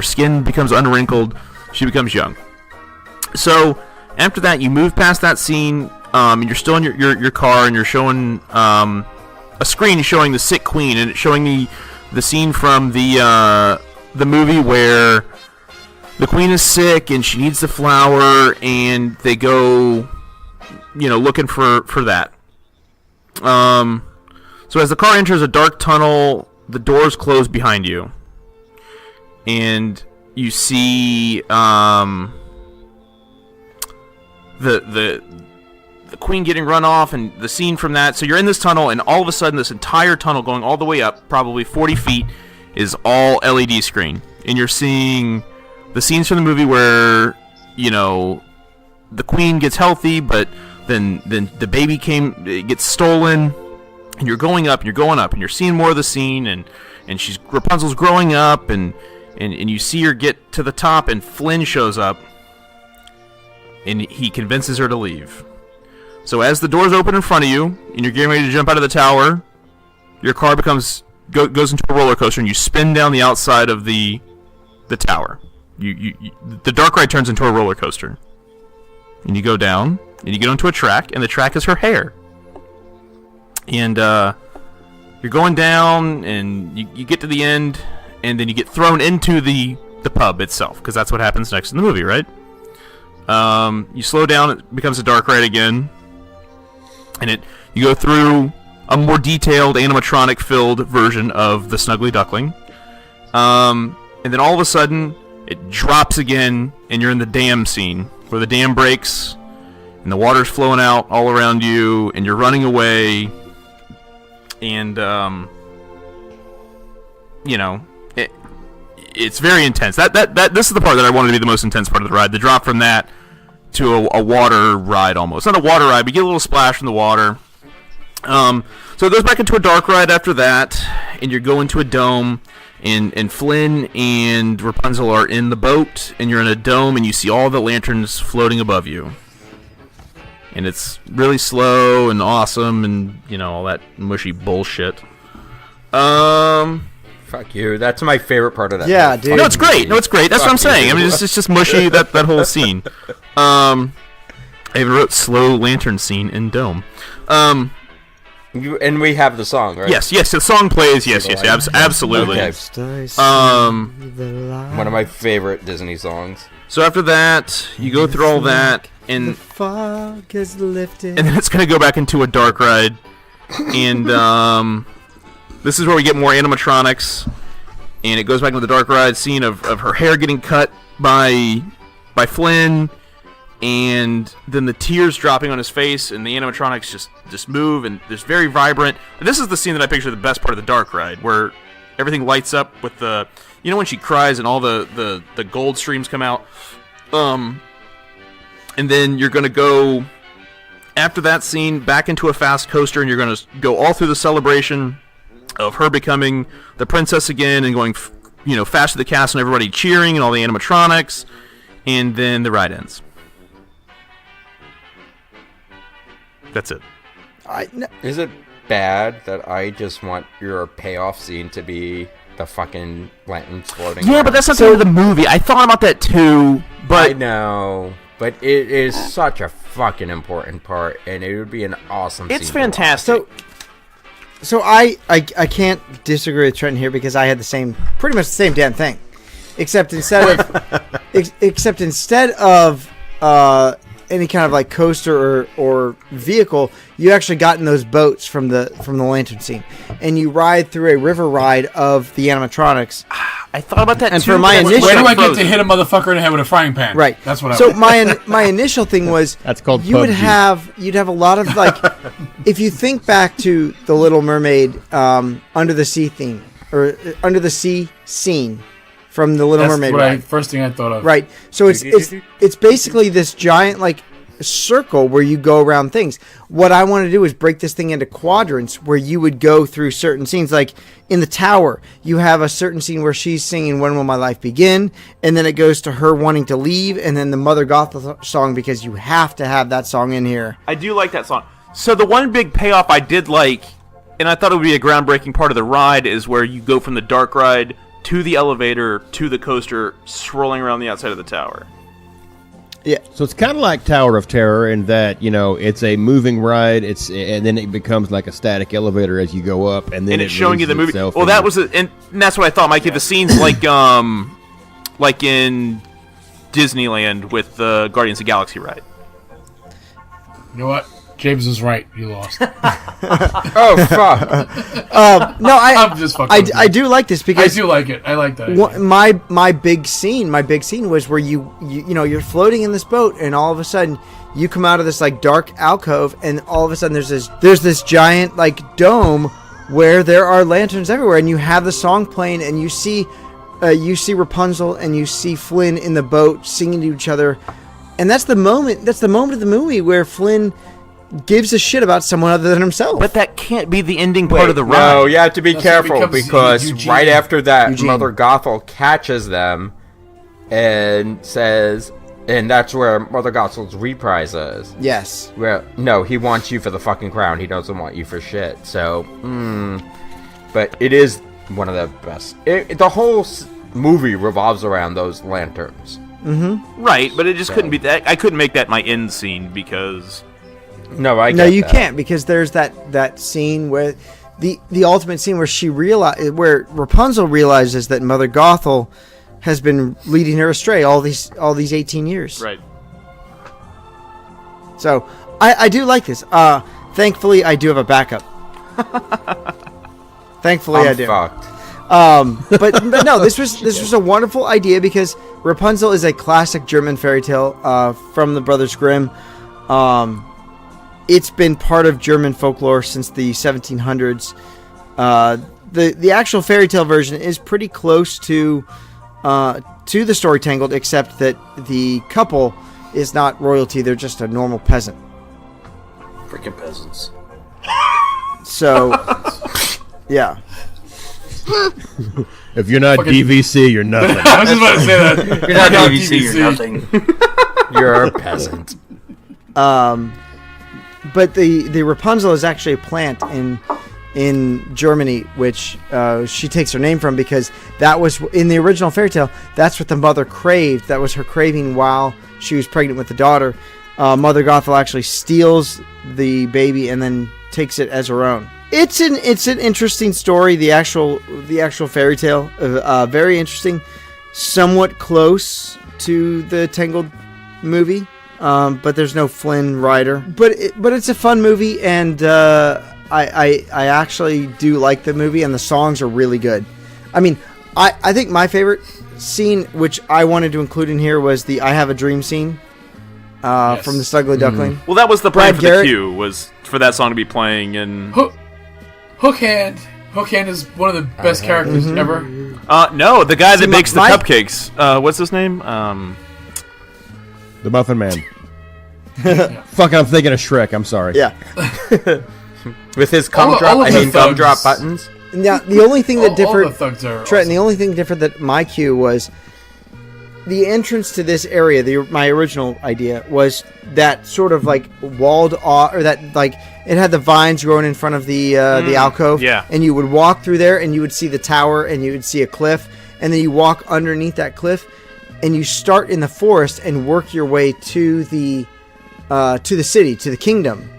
skin becomes unwrinkled. She becomes young. So after that, you move past that scene, and you're still in your car, and you're showing a screen showing the sick queen, and it's showing the scene from the movie where the queen is sick and she needs the flower, and they go, looking for that. So as the car enters a dark tunnel, the doors close behind you, and you see the queen getting run off, and the scene from that. So you're in this tunnel, and all of a sudden, this entire tunnel going all the way up, probably 40 feet, is all LED screen, and you're seeing the scenes from the movie where, the queen gets healthy, but then the baby gets stolen, and you're going up, and you're going up, and you're seeing more of the scene, and Rapunzel's growing up, and you see her get to the top, and Flynn shows up, and he convinces her to leave. So as the doors open in front of you, and you're getting ready to jump out of the tower, your car goes into a roller coaster, and you spin down the outside of the tower. The dark ride turns into a roller coaster. and you go down, and you get onto a track, and the track is her hair. And you're going down, and you get to the end, and then you get thrown into the pub itself, because that's what happens next in the movie, right? You slow down, it becomes a dark ride again, and you go through a more detailed animatronic-filled version of the Snuggly Duckling. And then all of a sudden, it drops again, and you're in the dam scene, where the dam breaks, and the water's flowing out all around you, and you're running away, and, it's very intense. This is the part that I wanted to be the most intense part of the ride. The drop from that to a water ride almost. Not a water ride, but you get a little splash from the water. So it goes back into a dark ride after that, and you go into a dome, and Flynn and Rapunzel are in the boat, and you're in a dome, and you see all the lanterns floating above you. And it's really slow and awesome, and, all that mushy bullshit. Fuck you. That's my favorite part of that. Yeah, movie. dude. No, it's great. That's what I'm saying. I mean, it's just mushy, that whole scene. I even wrote slow lantern scene in dome. And we have the song, right? Yes, the song plays. Yes, absolutely. Okay. One of my favorite Disney songs. So after that, you go through all that, and the fog is lifted. And then it's going to go back into a dark ride, and this is where we get more animatronics, and it goes back into the dark ride scene of her hair getting cut by Flynn, and then the tears dropping on his face, and the animatronics just move, and it's very vibrant. And this is the scene that I picture the best part of the dark ride, where everything lights up with the, when she cries and all the gold streams come out. And then you're going to go, after that scene, back into a fast coaster, and you're going to go all through the celebration of her becoming the princess again, and going, fast to the castle, and everybody cheering, and all the animatronics, and then the ride ends. That's it. Is it bad that I just want your payoff scene to be the fucking lanterns floating Yeah, around? but that's not the end of the movie. I thought about that too, but I know, but it is such a fucking important part, and it would be an awesome it's scene to watch. fantastic. So I can't disagree with Trent here, because I had pretty much the same damn thing, except instead of any kind of like coaster or vehicle, you actually got in those boats from the lantern scene, and you ride through a river ride of the animatronics. I thought about that And too. for my initial- Where do I get to hit a motherfucker in the head with a frying pan? Right. That's what I So want. my initial thing was That's called you'd PUBG. have a lot of like if you think back to the Little Mermaid under the sea theme, or under the sea scene from the Little That's Mermaid what ride. first thing I thought of. Right. So it's basically this giant like circle where you go around things. What I want to do is break this thing into quadrants where you would go through certain scenes. Like in the tower, you have a certain scene where she's singing "When Will My Life Begin," and then it goes to her wanting to leave, and then the Mother Gothel song, because you have to have that song in here. I do like that song. So the one big payoff I did like, and I thought it would be a groundbreaking part of the ride, is where you go from the dark ride to the elevator to the coaster, swirling around the outside of the tower. Yeah. So it's kind of like Tower of Terror in that, it's a moving ride. And then it becomes like a static elevator as you go up, and then And it's showing you the releases movie. itself Well, and that was, and that's what I thought, Mikey. The scenes like in Disneyland with the Guardians of the Galaxy ride. You know what? James is right. You lost. Oh fuck! No, I'm just fucking with you. I do like this I because do like it. I like that. idea. my big scene was where you're floating in this boat, and all of a sudden you come out of this like dark alcove, and all of a sudden there's this giant like dome where there are lanterns everywhere, and you have the song playing, and you see Rapunzel and you see Flynn in the boat singing to each other, and that's the moment of the movie where Flynn gives a shit about someone other than himself. But that can't be the ending part of the ride. No, you have to be That's careful what becomes because Eugene. right after that, Eugene. Mother Gothel catches them and says, and that's where Mother Gothel's reprise is. Yes. Well, no, he wants you for the fucking crown. He doesn't want you for shit. So, but it is one of the best. The whole movie revolves around those lanterns. Right, but it just couldn't be that. I couldn't make that my end scene because No, I No, get you that. can't, because there's that scene where the ultimate scene where Rapunzel realizes that Mother Gothel has been leading her astray all these 18 years. right. So I do like this. Thankfully, I do have a backup. Thankfully, I I'm do. fucked. But no, this was a wonderful idea because Rapunzel is a classic German fairy tale from the Brothers Grimm. It's been part of German folklore since the 1700s. The actual fairy tale version is pretty close to the story Tangled, except that the couple is not royalty; they're just a normal peasant. Freaking peasants. So, yeah. If you're not Fucking- DVC, you're nothing. I was just about to say that. You're not DVC, you're nothing. You're a peasant. But the Rapunzel is actually a plant in Germany, which she takes her name from, because that was in the original fairy tale. That's what the mother craved. That was her craving while she was pregnant with the daughter. Mother Gothel actually steals the baby and then takes it as her own. It's an interesting story. The actual fairy tale, very interesting, somewhat close to the Tangled movie. But there's no Flynn Rider. But it's a fun movie, and I actually do like the movie, and the songs are really good. I mean, I think my favorite scene, which I wanted to include in here, was the "I Have a Dream" scene from the Snuggly Duckling. Well, that was the plan Brad for Garrett- the cue, was for that song to be playing. And Hook Hand. Hook Hand is one of the best characters ever. no, the guy that makes the my- cupcakes. What's his name? The Muffin Man. Fucking, I'm thinking of Shrek. I'm sorry. Yeah. With his All of the gumdrop thugs. buttons. Now the only thing that All differed, the thugs are Trenton, the only thing different that my cue was the entrance to this area. My original idea was that sort of like walled off, or that like it had the vines growing in front of the alcove. yeah. And you would walk through there, and you would see the tower, and you would see a cliff, and then you walk underneath that cliff, and you start in the forest and work your way to the city, to the kingdom,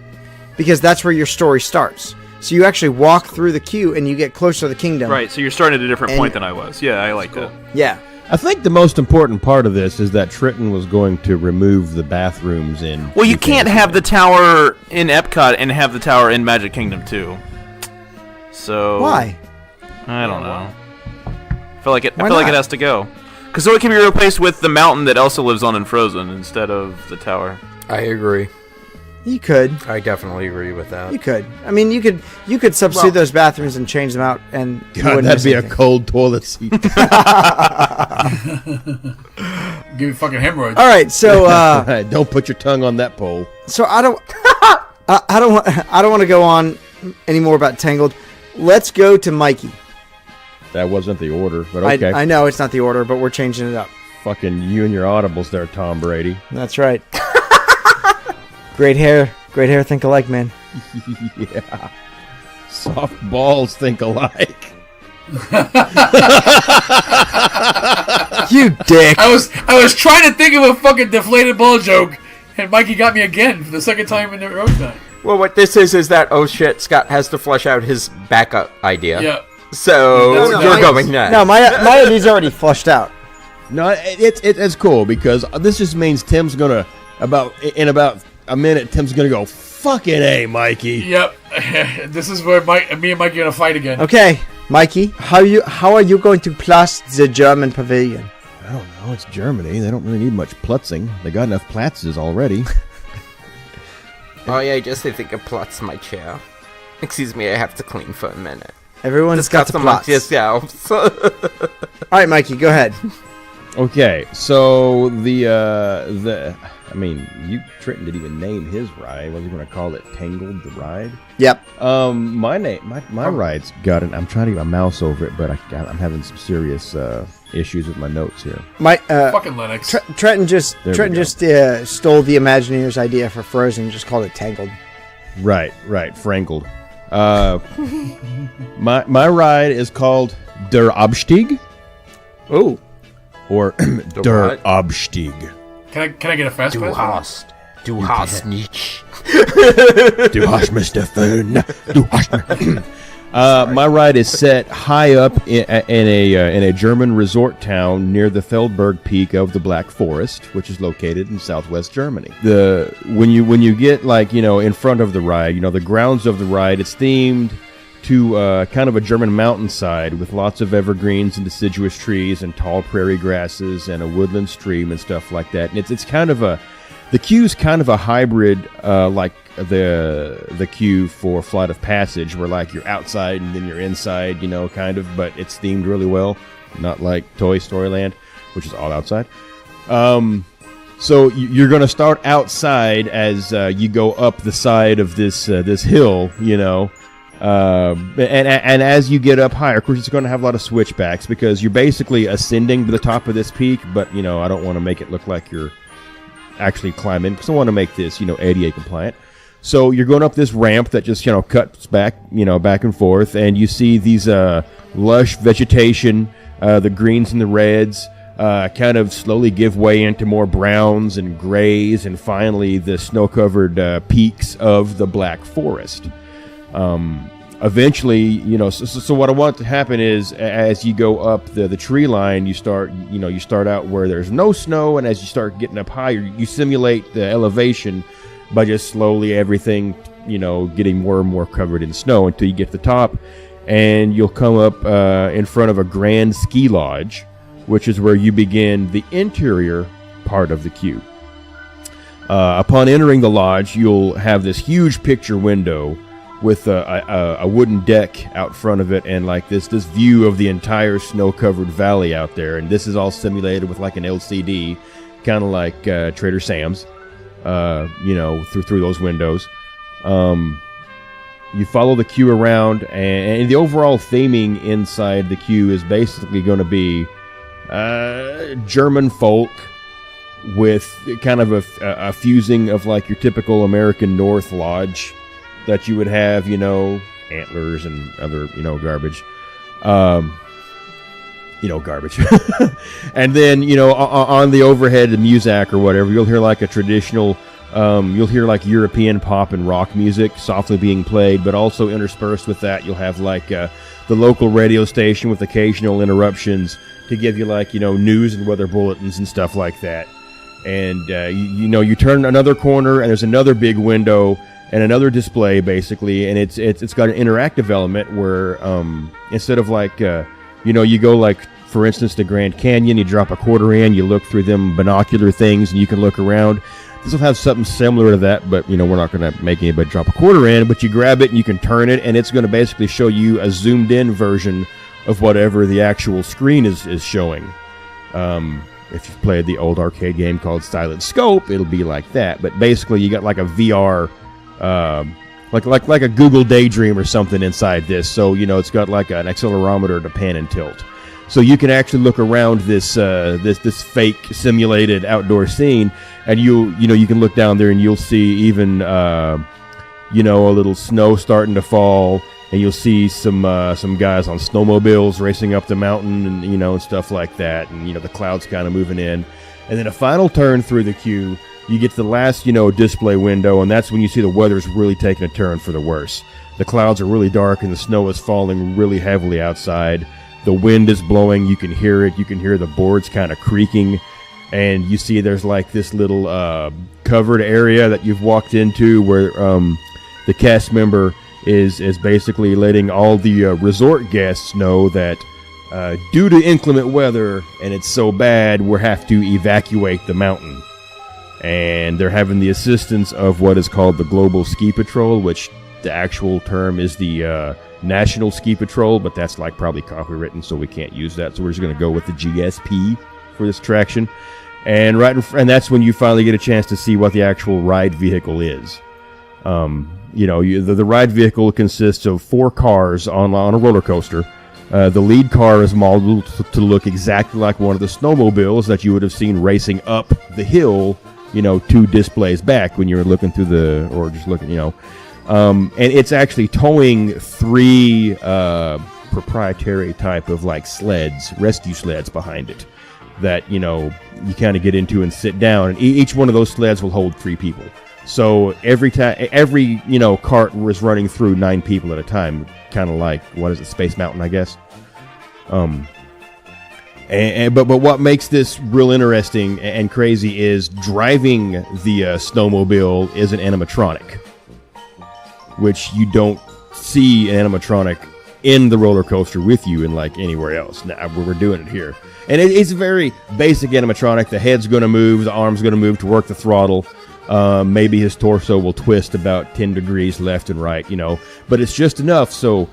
because that's where your story starts. So you actually walk through the queue and you get closer to the kingdom. Right, so you're starting at a different And- point than I was. Yeah, I like that. Yeah. I think the most important part of this is that Trenton was going to remove the bathrooms in. Well, you can't have the tower in Epcot and have the tower in Magic Kingdom too. So Why? I don't know. I feel like it Why it not? has to go. Because so it can be replaced with the mountain that Elsa lives on in Frozen instead of the tower. I agree. You could. I definitely agree with that. You could. I mean, you could substitute those bathrooms and change them out, and you God, wouldn't that'd miss be a anything. cold toilet seat. give you fucking hemorrhoids. All right, so Don't put your tongue on that pole. so I don't want to go on anymore about Tangled. Let's go to Mikey. That wasn't the order, but okay. I know it's not the order, but we're changing it up. Fucking you and your audibles there, Tom Brady. That's right. Great hair, think alike, man. Yeah. Soft balls think alike. You dick. I was trying to think of a fucking deflated ball joke, and Mikey got me again for the second time in the road time. Well, what this is that, oh shit, Scott has to flesh out his backup idea. Yeah. So No, you're my- going next. No, my idea's already flushed out. No, it's cool because this just means Tim's gonna in about a minute. Tim's gonna go fucking A, Mikey. Yep. This is where me and Mikey are gonna fight again. Okay, Mikey, how are you going to plus the German Pavilion? I don't know. It's Germany. They don't really need much plutzing. They got enough platzes already. Oh yeah, just I think it plots my chair. Excuse me, I have to clean for a minute. Everyone's got the amongst plots. yourselves. All right, Mikey, go ahead. Okay, so Trenton didn't even name his ride. Was he going to call it Tangled the Ride? Yep. My ride's got it. I'm trying to get my mouse over it, but I'm having some serious issues with my notes here. Fucking Lennox. Trenton just There we go. stole the Imagineer's idea for Frozen and just called it Tangled. Right, Frankled. My ride is called Der Abstieg, Ooh. or Der what? Abstieg. Can I get a fast pass? Du hast nicht. Du hast Mr. Fern. Du hast. My ride is set high up in a German resort town near the Feldberg Peak of the Black Forest, which is located in southwest Germany. When you get in front of the ride, the grounds of the ride, it's themed to kind of a German mountainside with lots of evergreens and deciduous trees and tall prairie grasses and a woodland stream and stuff like that. And it's kind of the queue's kind of a hybrid like the queue for Flight of Passage, where you're outside and then you're inside, kind of, but it's themed really well, not like Toy Story Land, which is all outside. So you're going to start outside as you go up the side of this hill, and as you get up higher, of course, it's going to have a lot of switchbacks because you're basically ascending to the top of this peak, but I don't want to make it look like you're actually climbing because I want to make this ADA compliant. So you're going up this ramp that just cuts back back and forth, and you see these lush vegetation, the greens and the reds kind of slowly give way into more browns and grays, and finally the snow-covered peaks of the Black Forest. Eventually, so what I want to happen is as you go up the tree line, you start out where there's no snow, and as you start getting up higher, you simulate the elevation by just slowly everything, getting more and more covered in snow until you get to the top, and you'll come up in front of a grand ski lodge, which is where you begin the interior part of the queue. Upon entering the lodge, you'll have this huge picture window with a wooden deck out front of it, and this view of the entire snow-covered valley out there. And this is all simulated with an LCD, kind of like Trader Sam's, through those windows. You follow the queue around, and the overall theming inside the queue is basically going to be German folk with kind of a fusing of your typical American North lodge that you would have, antlers and other, garbage. Garbage. And then, on the overhead, the Muzak or whatever, you'll hear a traditional, you'll hear European pop and rock music softly being played, but also interspersed with that, you'll have the local radio station with occasional interruptions to give you news and weather bulletins and stuff like that. And, you turn another corner and there's another big window and another display, basically, and it's got an interactive element where instead of you go for instance, the Grand Canyon, you drop a quarter in, you look through them binocular things, and you can look around. This will have something similar to that, but we're not going to make anybody drop a quarter in, but you grab it and you can turn it, and it's going to basically show you a zoomed in version of whatever the actual screen is showing. If you've played the old arcade game called Silent Scope, it'll be like that, but basically you got a VR like a Google Daydream or something inside this. So it's got an accelerometer to pan and tilt, so you can actually look around this fake simulated outdoor scene, and you can look down there and you'll see even a little snow starting to fall, and you'll see some guys on snowmobiles racing up the mountain, and and stuff like that, and the clouds kind of moving in, and then a final turn through the queue. You get to the last, display window, and that's when you see the weather's really taking a turn for the worse. The clouds are really dark, and the snow is falling really heavily outside. The wind is blowing. You can hear it. You can hear the boards kind of creaking. And you see there's this little covered area that you've walked into where the cast member is basically letting all the resort guests know that due to inclement weather, and it's so bad, we'll have to evacuate the mountain. And they're having the assistance of what is called the Global Ski Patrol, which the actual term is the National Ski Patrol, but that's probably copywritten, so we can't use that. So we're just going to go with the GSP for this attraction. And and that's when you finally get a chance to see what the actual ride vehicle is. The ride vehicle consists of 4 cars on a roller coaster. The lead car is modeled to look exactly like one of the snowmobiles that you would have seen racing up the hill 2 displays back when you were looking through or just looking, and it's actually towing 3 proprietary type of rescue sleds behind it. that, you kind of get into and sit down. And each one of those sleds will hold 3 people. So every cart was running through 9 people at a time, kind of like, Space Mountain, I guess. But what makes this real interesting and crazy is driving the snowmobile is an animatronic, which you don't see an animatronic in the roller coaster with you in like anywhere else. Now we're doing it here, and it's a very basic animatronic. The head's going to move, the arm's going to move to work the throttle. Maybe his torso will twist about 10 degrees left and right, but it's just enough so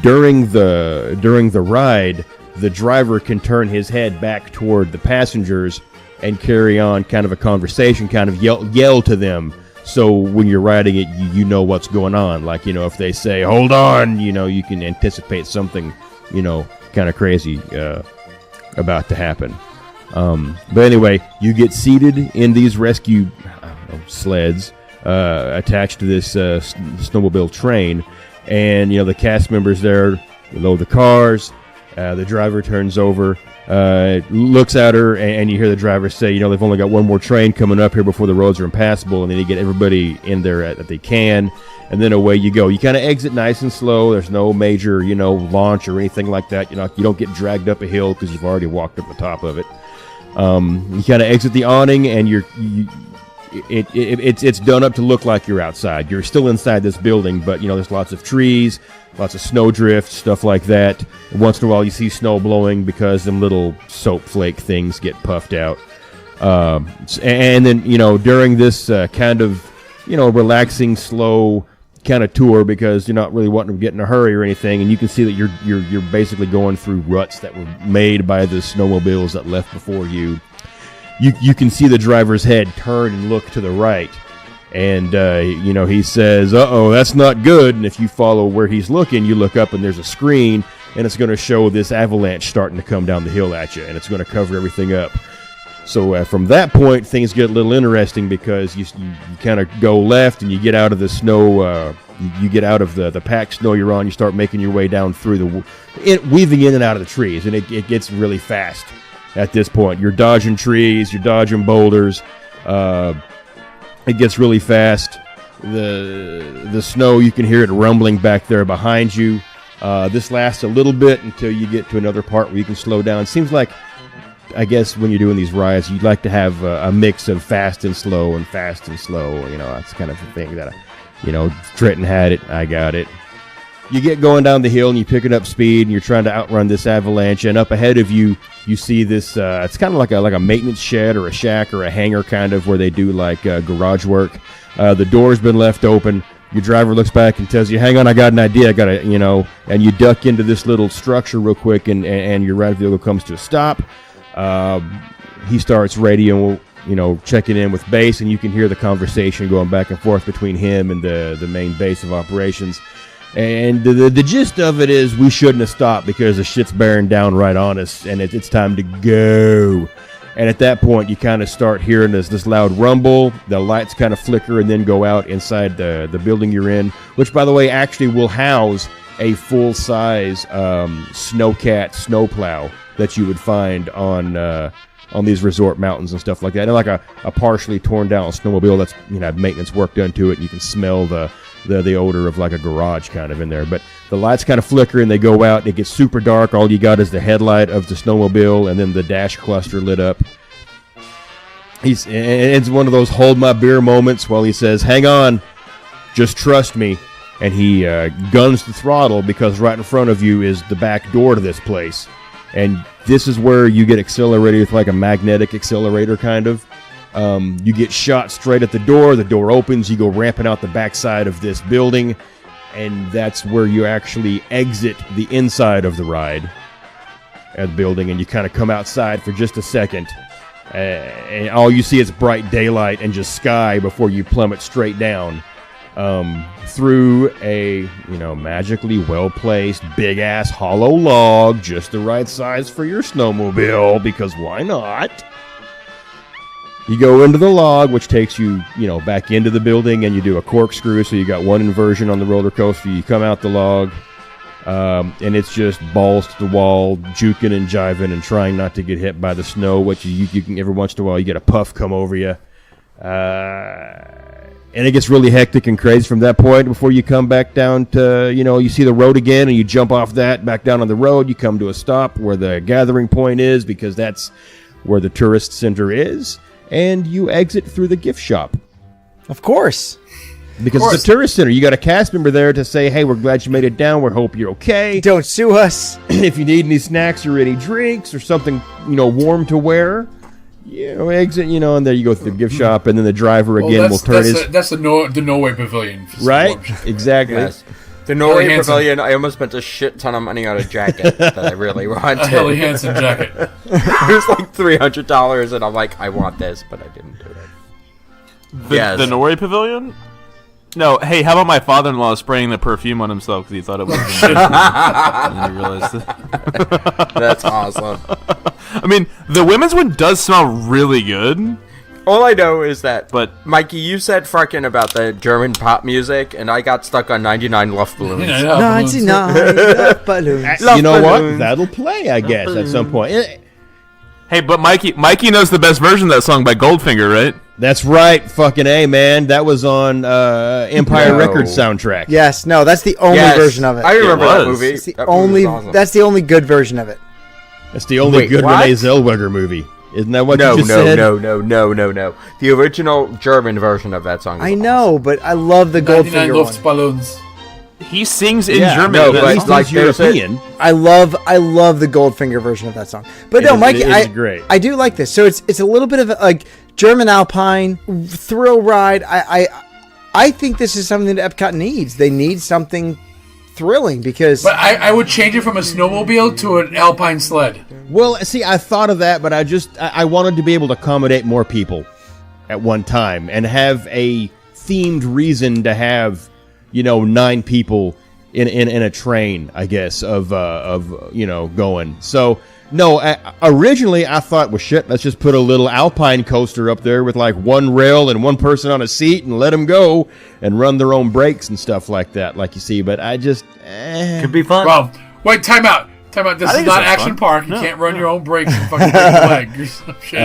during the ride, the driver can turn his head back toward the passengers and carry on kind of a conversation, kind of yell to them. So when you're riding it, you know what's going on. Like, if they say, hold on, you can anticipate something, kind of crazy about to happen. But anyway, you get seated in these rescue sleds attached to this snowmobile train. And, the cast members there load the cars. The driver turns over, looks at her, and you hear the driver say, they've only got one more train coming up here before the roads are impassable, and then you get everybody in there that they can, and then away you go. You kind of exit nice and slow. There's no major, launch or anything like that. You don't get dragged up a hill because you've already walked up the top of it. You kind of exit the awning, and it's done up to look like you're outside. You're still inside this building, but there's lots of trees, lots of snowdrift, stuff like that. Once in a while you see snow blowing because them little soap flake things get puffed out. And then, during this kind of, relaxing, slow kind of tour, because you're not really wanting to get in a hurry or anything, and you can see that you're basically going through ruts that were made by the snowmobiles that left before you. You can see the driver's head turn and look to the right. And, he says, uh-oh, that's not good. And if you follow where he's looking, you look up and there's a screen, and it's going to show this avalanche starting to come down the hill at you, and it's going to cover everything up. So from that point, things get a little interesting, because you kind of go left and you get out of the snow, you get out of the packed snow you're on, you start making your way down through weaving in and out of the trees, and it gets really fast at this point. You're dodging trees, you're dodging boulders, it gets really fast. The snow, you can hear it rumbling back there behind you. This lasts a little bit until you get to another part where you can slow down. It seems like, I guess, when you're doing these rides, you'd like to have a mix of fast and slow and fast and slow. That's kind of the thing that, Trenton had it, I got it. You get going down the hill and you're picking up speed and you're trying to outrun this avalanche, and up ahead of you, you see this, it's kind of like a maintenance shed or a shack or a hangar, kind of, where they do like garage work. The door's been left open. Your driver looks back and tells you, hang on, I got an idea. I got to, and you duck into this little structure real quick, and your ride vehicle comes to a stop. He starts radio, checking in with base, and you can hear the conversation going back and forth between him and the main base of operations. And the gist of it is, we shouldn't have stopped because the shit's bearing down right on us, and it's time to go. And at that point, you kind of start hearing this loud rumble. The lights kind of flicker and then go out inside the building you're in, which, by the way, actually will house a full-size snowcat snowplow that you would find on these resort mountains and stuff like that. And like a partially torn down snowmobile that's maintenance work done to it. And you can smell the odor of like a garage kind of in there. But the lights kind of flicker and they go out, and it gets super dark. All you got is the headlight of the snowmobile and then the dash cluster lit up. It's one of those hold my beer moments while he says, hang on, just trust me. And he guns the throttle, because right in front of you is the back door to this place. And this is where you get accelerated with like a magnetic accelerator kind of. You get shot straight at the door opens, you go ramping out the backside of this building, and that's where you actually exit the inside of the ride at the building, and you kind of come outside for just a second, and all you see is bright daylight and just sky before you plummet straight down through a magically well-placed big-ass hollow log, just the right size for your snowmobile, because why not? You go into the log, which takes you, back into the building, and you do a corkscrew, so you got one inversion on the roller coaster. You come out the log, And it's just balls to the wall, juking and jiving and trying not to get hit by the snow, which you can every once in a while you get a puff come over you. And it gets really hectic and crazy from that point before you come back down to, you see the road again and you jump off that back down on the road. You come to a stop where the gathering point is because that's where the tourist center is. And you exit through the gift shop. Of course. Because it's a tourist center. You got a cast member there to say, hey, we're glad you made it down. We hope you're okay. Don't sue us. If you need any snacks or any drinks or something, warm to wear, exit, and there you go through the gift shop, and then the driver again will turn his... That's the Norway Pavilion. Right? Exactly. Yes. The Norway Pavilion, I almost spent a shit ton of money on a jacket that I really wanted. A Helly Hansen jacket. It was like $300, and I'm like, I want this, but I didn't do it. The Norway Pavilion? No, hey, how about my father-in-law spraying the perfume on himself because he thought it was shit? And then he realized it. That's awesome. I mean, the women's one does smell really good. All I know is that, but Mikey, you said fucking about the German pop music, and I got stuck on 99 Luftballons. 99 love balloons. You know what? That'll play, I guess, at some point. Hey, but Mikey knows the best version of that song by Goldfinger, right? That's right, fucking A, man. That was on Empire Records soundtrack. Yes, no, that's the only version of it. I remember that movie. It's that's the only good version of it. That's the only good Renee Zellweger movie. Isn't that what you just said? No. The original German version of that song. I know, but I love the Goldfinger one. Luftballons. He sings in German. No, but he's like European. I love the Goldfinger version of that song. But Mikey, I do like this. So it's a little bit of like German Alpine thrill ride. I think this is something that Epcot needs. They need something thrilling because. But I would change it from a snowmobile to an Alpine sled. Well, see, I thought of that, but I wanted to be able to accommodate more people at one time and have a themed reason to have 9 people in a train, I guess, of going. So no, originally I thought, well, shit, let's just put a little Alpine coaster up there with like one rail and one person on a seat and let them go and run their own brakes and stuff like that, like you see. But I just could be fun. Well, wait, time out. This is not Action Park. You can't run your own brakes and fucking break your leg or some shit.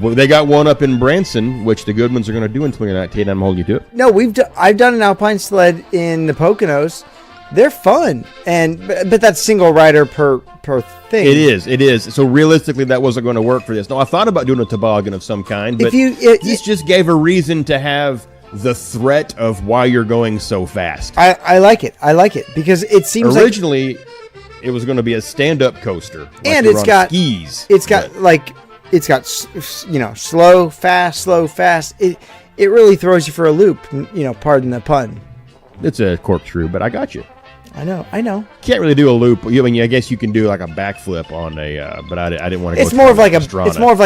Well, they got one up in Branson, which the Goodmans are going to do in 2019. I'm holding you to it. No, I've done an Alpine sled in the Poconos. They're fun, but that's single rider per thing. It is. So realistically, that wasn't going to work for this. No, I thought about doing a toboggan of some kind, but this just gave a reason to have the threat of why you're going so fast. I like it because it seems originally it was going to be a stand-up coaster, like and it's got skis. It's got slow, fast. It really throws you for a loop. Pardon the pun. It's a corkscrew, but I got you. I know. Can't really do a loop. I guess you can do like a backflip on a, but I didn't want to. It's more of like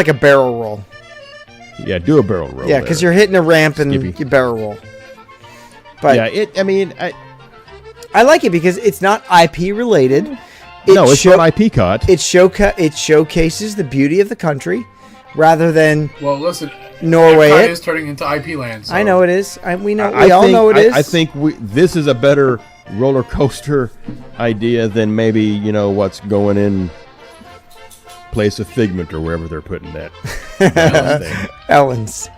a barrel roll. Yeah, do a barrel roll. Yeah, because you're hitting a ramp and you barrel roll. But yeah, I like it because it's not IP related. It's not EPCOT. It showcases the beauty of the country rather than listen. Norway Epcot is turning into IP land. So. I know it is. We all know it is. I think this is a better roller coaster idea than maybe what's going in Place of Figment or wherever they're putting that. Ellen's.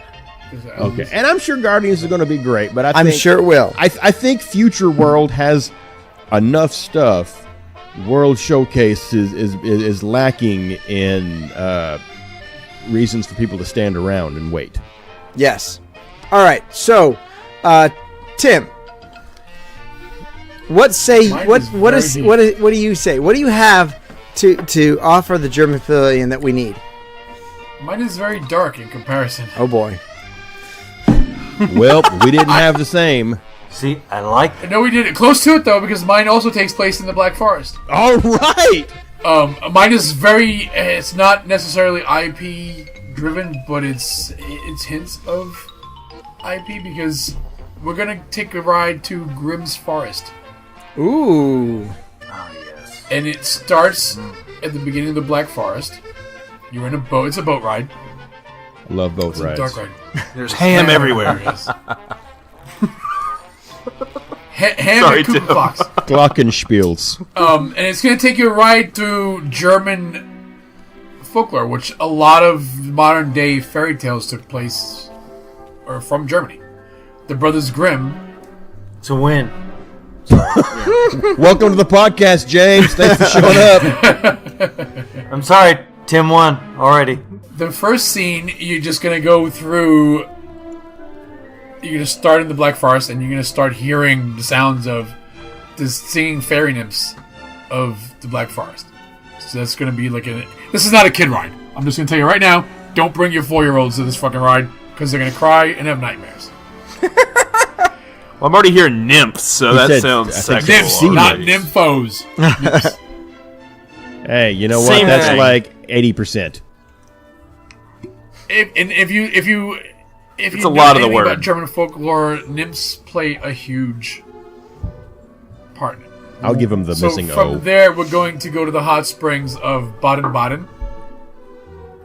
Okay, and I'm sure Guardians is going to be great, but I'm sure it will. I think Future World has enough stuff. World Showcase is lacking in reasons for people to stand around and wait. Yes. All right. So, Tim, what do you say? What do you have to offer the German Pavilion that we need? Mine is very dark in comparison. Oh boy. Well, we didn't have the same. See, I like it. No, we did it close to it though, because mine also takes place in the Black Forest. All right. Mine is very. It's not necessarily IP driven, but it's hints of IP because we're gonna take a ride to Grimm's Forest. Ooh. Oh yes. And it starts at the beginning of the Black Forest. You're in a boat. It's a boat ride. Love boat rides. Dark ride. There's ham everywhere. Ham Sorry, and Tim. Kugelfox. Glockenspiels. And it's going to take you a ride through German folklore, which a lot of modern day fairy tales took place or from Germany. The Brothers Grimm. It's a win. Welcome to the podcast, James. Thanks for showing up. I'm sorry, Tim won already. The first scene, you're just going to go through. You're going to start in the Black Forest, and you're going to start hearing the sounds of the singing fairy nymphs of the Black Forest. So that's going to be like this is not a kid ride. I'm just going to tell you right now, don't bring your 4-year-olds to this fucking ride, because they're going to cry and have nightmares. Well, I'm already hearing nymphs, so He that said- sounds I think sexual. Nymphs, Seen not it. nymphos. Nymphs. Hey, you know what? Same That's thing. like 80%. If you It's know a lot of the anything word. about German folklore, nymphs play a huge part in it. I'll give him the So missing from O. there, we're going to go to the hot springs of Baden-Baden,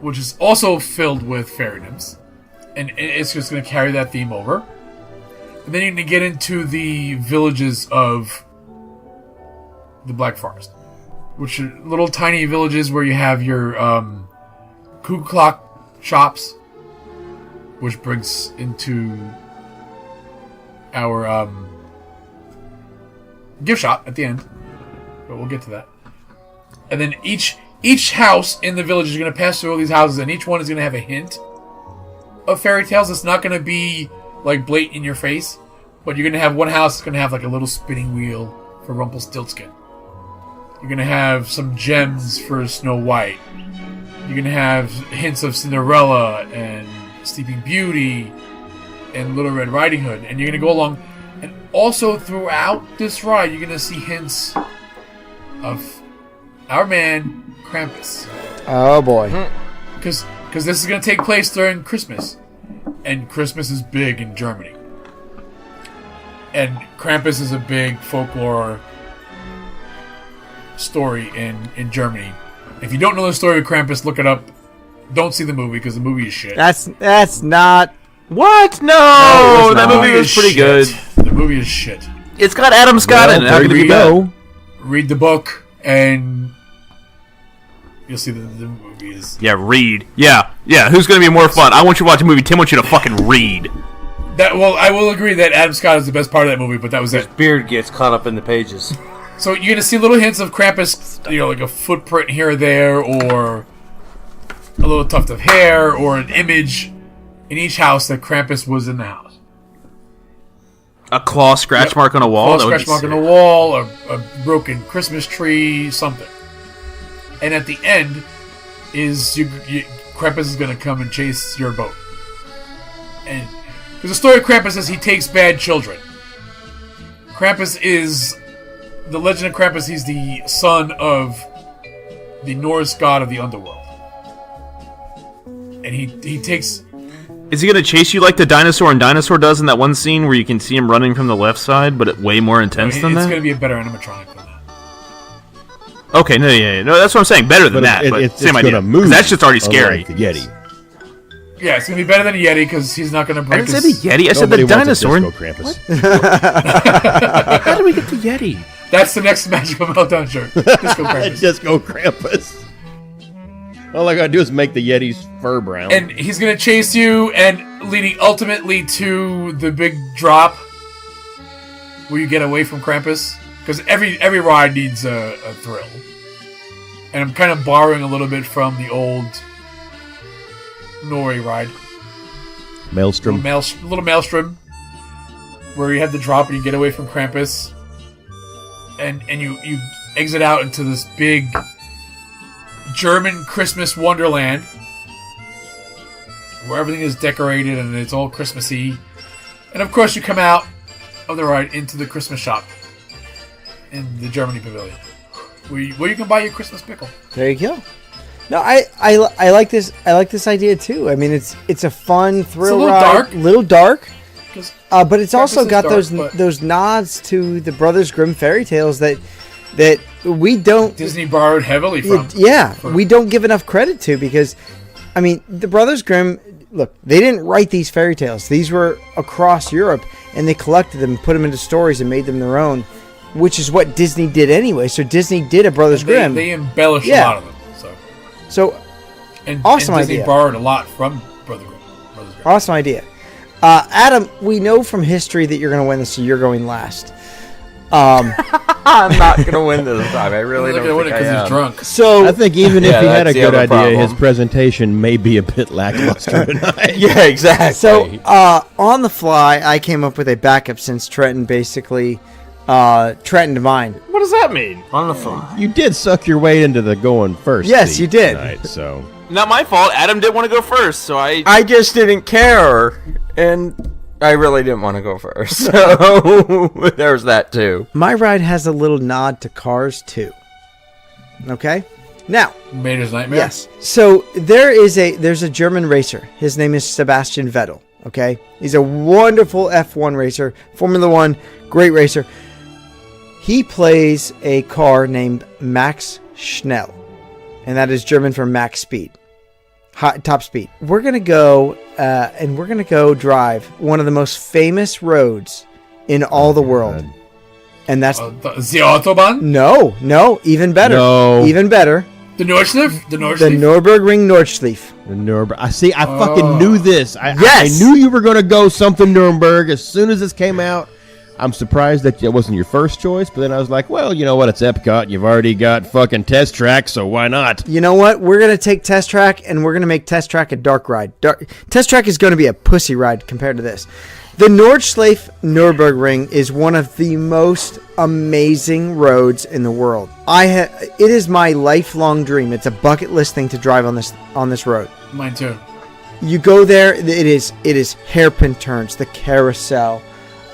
which is also filled with fairy nymphs, and it's just going to carry that theme over. And then you're going to get into the villages of the Black Forest, which are little tiny villages where you have your Kugelclock shops, which brings into our gift shop at the end, but we'll get to that. And then each house in the village is going to pass through all these houses, and each one is going to have a hint of fairy tales. It's not going to be like blatant in your face, but you're going to have one house that's going to have like a little spinning wheel for Rumpelstiltskin. You're going to have some gems for Snow White. You're going to have hints of Cinderella and Sleeping Beauty and Little Red Riding Hood, and you're going to go along. And also throughout this ride, you're going to see hints of our man Krampus. Oh boy. Because this is going to take place during Christmas. And Christmas is big in Germany. And Krampus is a big folklore story in Germany. If you don't know the story of Krampus, look it up. Don't see the movie, because the movie is shit. That's not. What? No, No, that movie was is pretty shit. good. The movie is shit. It's got Adam Scott in it. How there could it you be bad? go. Read the book, and you'll see that the movie is... Yeah, read. Yeah. Who's gonna be more fun? I want you to watch a movie. Tim wants you to fucking read. Well, I will agree that Adam Scott is the best part of that movie, but that was it. Beard gets caught up in the pages. So you're gonna see little hints of Krampus, like a footprint here or there, or a little tuft of hair, or an image in each house that Krampus was in the house. A claw scratch mark on a wall. Claw That would scratch be mark on sick. the wall, a broken Christmas tree, something. And at the end is Krampus is gonna come and chase your boat. And because the story of Krampus is he takes bad children. Krampus is the legend of Krampus. He's the son of the Norse god of the underworld, and he takes. Is he gonna chase you like the dinosaur and Dinosaur does in that one scene where you can see him running from the left side, but it way more intense It's than that? going to be a better animatronic than that. Okay, no, that's what I'm saying. Better than that, but it's same idea. gonna move. 'Cause that's just already scary. unlike the Yeti. Yeah, it's going to be better than a Yeti because he's not going to I break didn't say his... the Yeti. I said Nobody the wants a dinosaur. disco Krampus. How do we get the Yeti? That's the next Magical Meltdown shirt. Disco Krampus. Disco Krampus. All I gotta do is make the Yeti's fur brown. And he's going to chase you, and leading ultimately to the big drop where you get away from Krampus. Because every ride needs a thrill. And I'm kind of borrowing a little bit from the old Norway ride. Maelstrom. Little Maelstrom. Where you have the drop and you get away from Krampus. And you exit out into this big German Christmas wonderland. Where everything is decorated and it's all Christmassy. And of course you come out of the ride into the Christmas shop. In the Germany Pavilion. Where you can buy your Christmas pickle. There you go. No, I like this. I like this idea too. I mean, it's a fun thrill little ride. dark. Little dark. 'Cause But it's also is got dark, those but- those nods to the Brothers Grimm fairy tales that we don't. Disney borrowed heavily from. We don't give enough credit to, because, I mean, the Brothers Grimm look, they didn't write these fairy tales. These were across Europe, and they collected them, put them into stories, and made them their own, which is what Disney did anyway. So Disney did a Brothers Grimm. They embellished a lot of them. So and awesome and Disney idea. borrowed a lot from Brothers Grimm. Awesome idea. Adam, we know from history that you're going to win this, so you're going last. I'm not going to win this time. I really don't think I am. He's drunk. So I think even if he had a that's the good other idea, his problem. presentation may be a bit lackluster tonight. Yeah, exactly. So, on the fly, I came up with a backup since Trenton basically Trenton mine. What does that mean? On the fly. You did suck your way into the going first. Yes, seat you did. Tonight, so Not my fault. Adam didn't want to go first, so I just didn't care, and I really didn't want to go first. So there's that too. My ride has a little nod to Cars 2. Okay? Now, Mater's Nightmare? yes. So there's a German racer. His name is Sebastian Vettel. Okay? He's a wonderful F1 racer, Formula 1, great racer. He plays a car named Max Schnell, and that is German for max speed, top speed. We're gonna go and we're gonna go drive one of the most famous roads in all the world, and that's The Autobahn? no, even better, No. even better. The Nordschleife? The Nürburgring Nordschleife. the Nuremberg. I see. I fucking knew this. Yes! I knew you were going to go something Nuremberg as soon as this came out. I'm surprised that it wasn't your first choice, but then I was like, well, you know what? It's EPCOT. You've already got fucking Test Track, so why not? You know what? We're going to take Test Track, and we're going to make Test Track a dark ride. Test Track is going to be a pussy ride compared to this. The Nordschleife Nürburgring is one of the most amazing roads in the world. It is my lifelong dream. It's a bucket list thing to drive on this road. Mine too. You go there, it is hairpin turns, the carousel.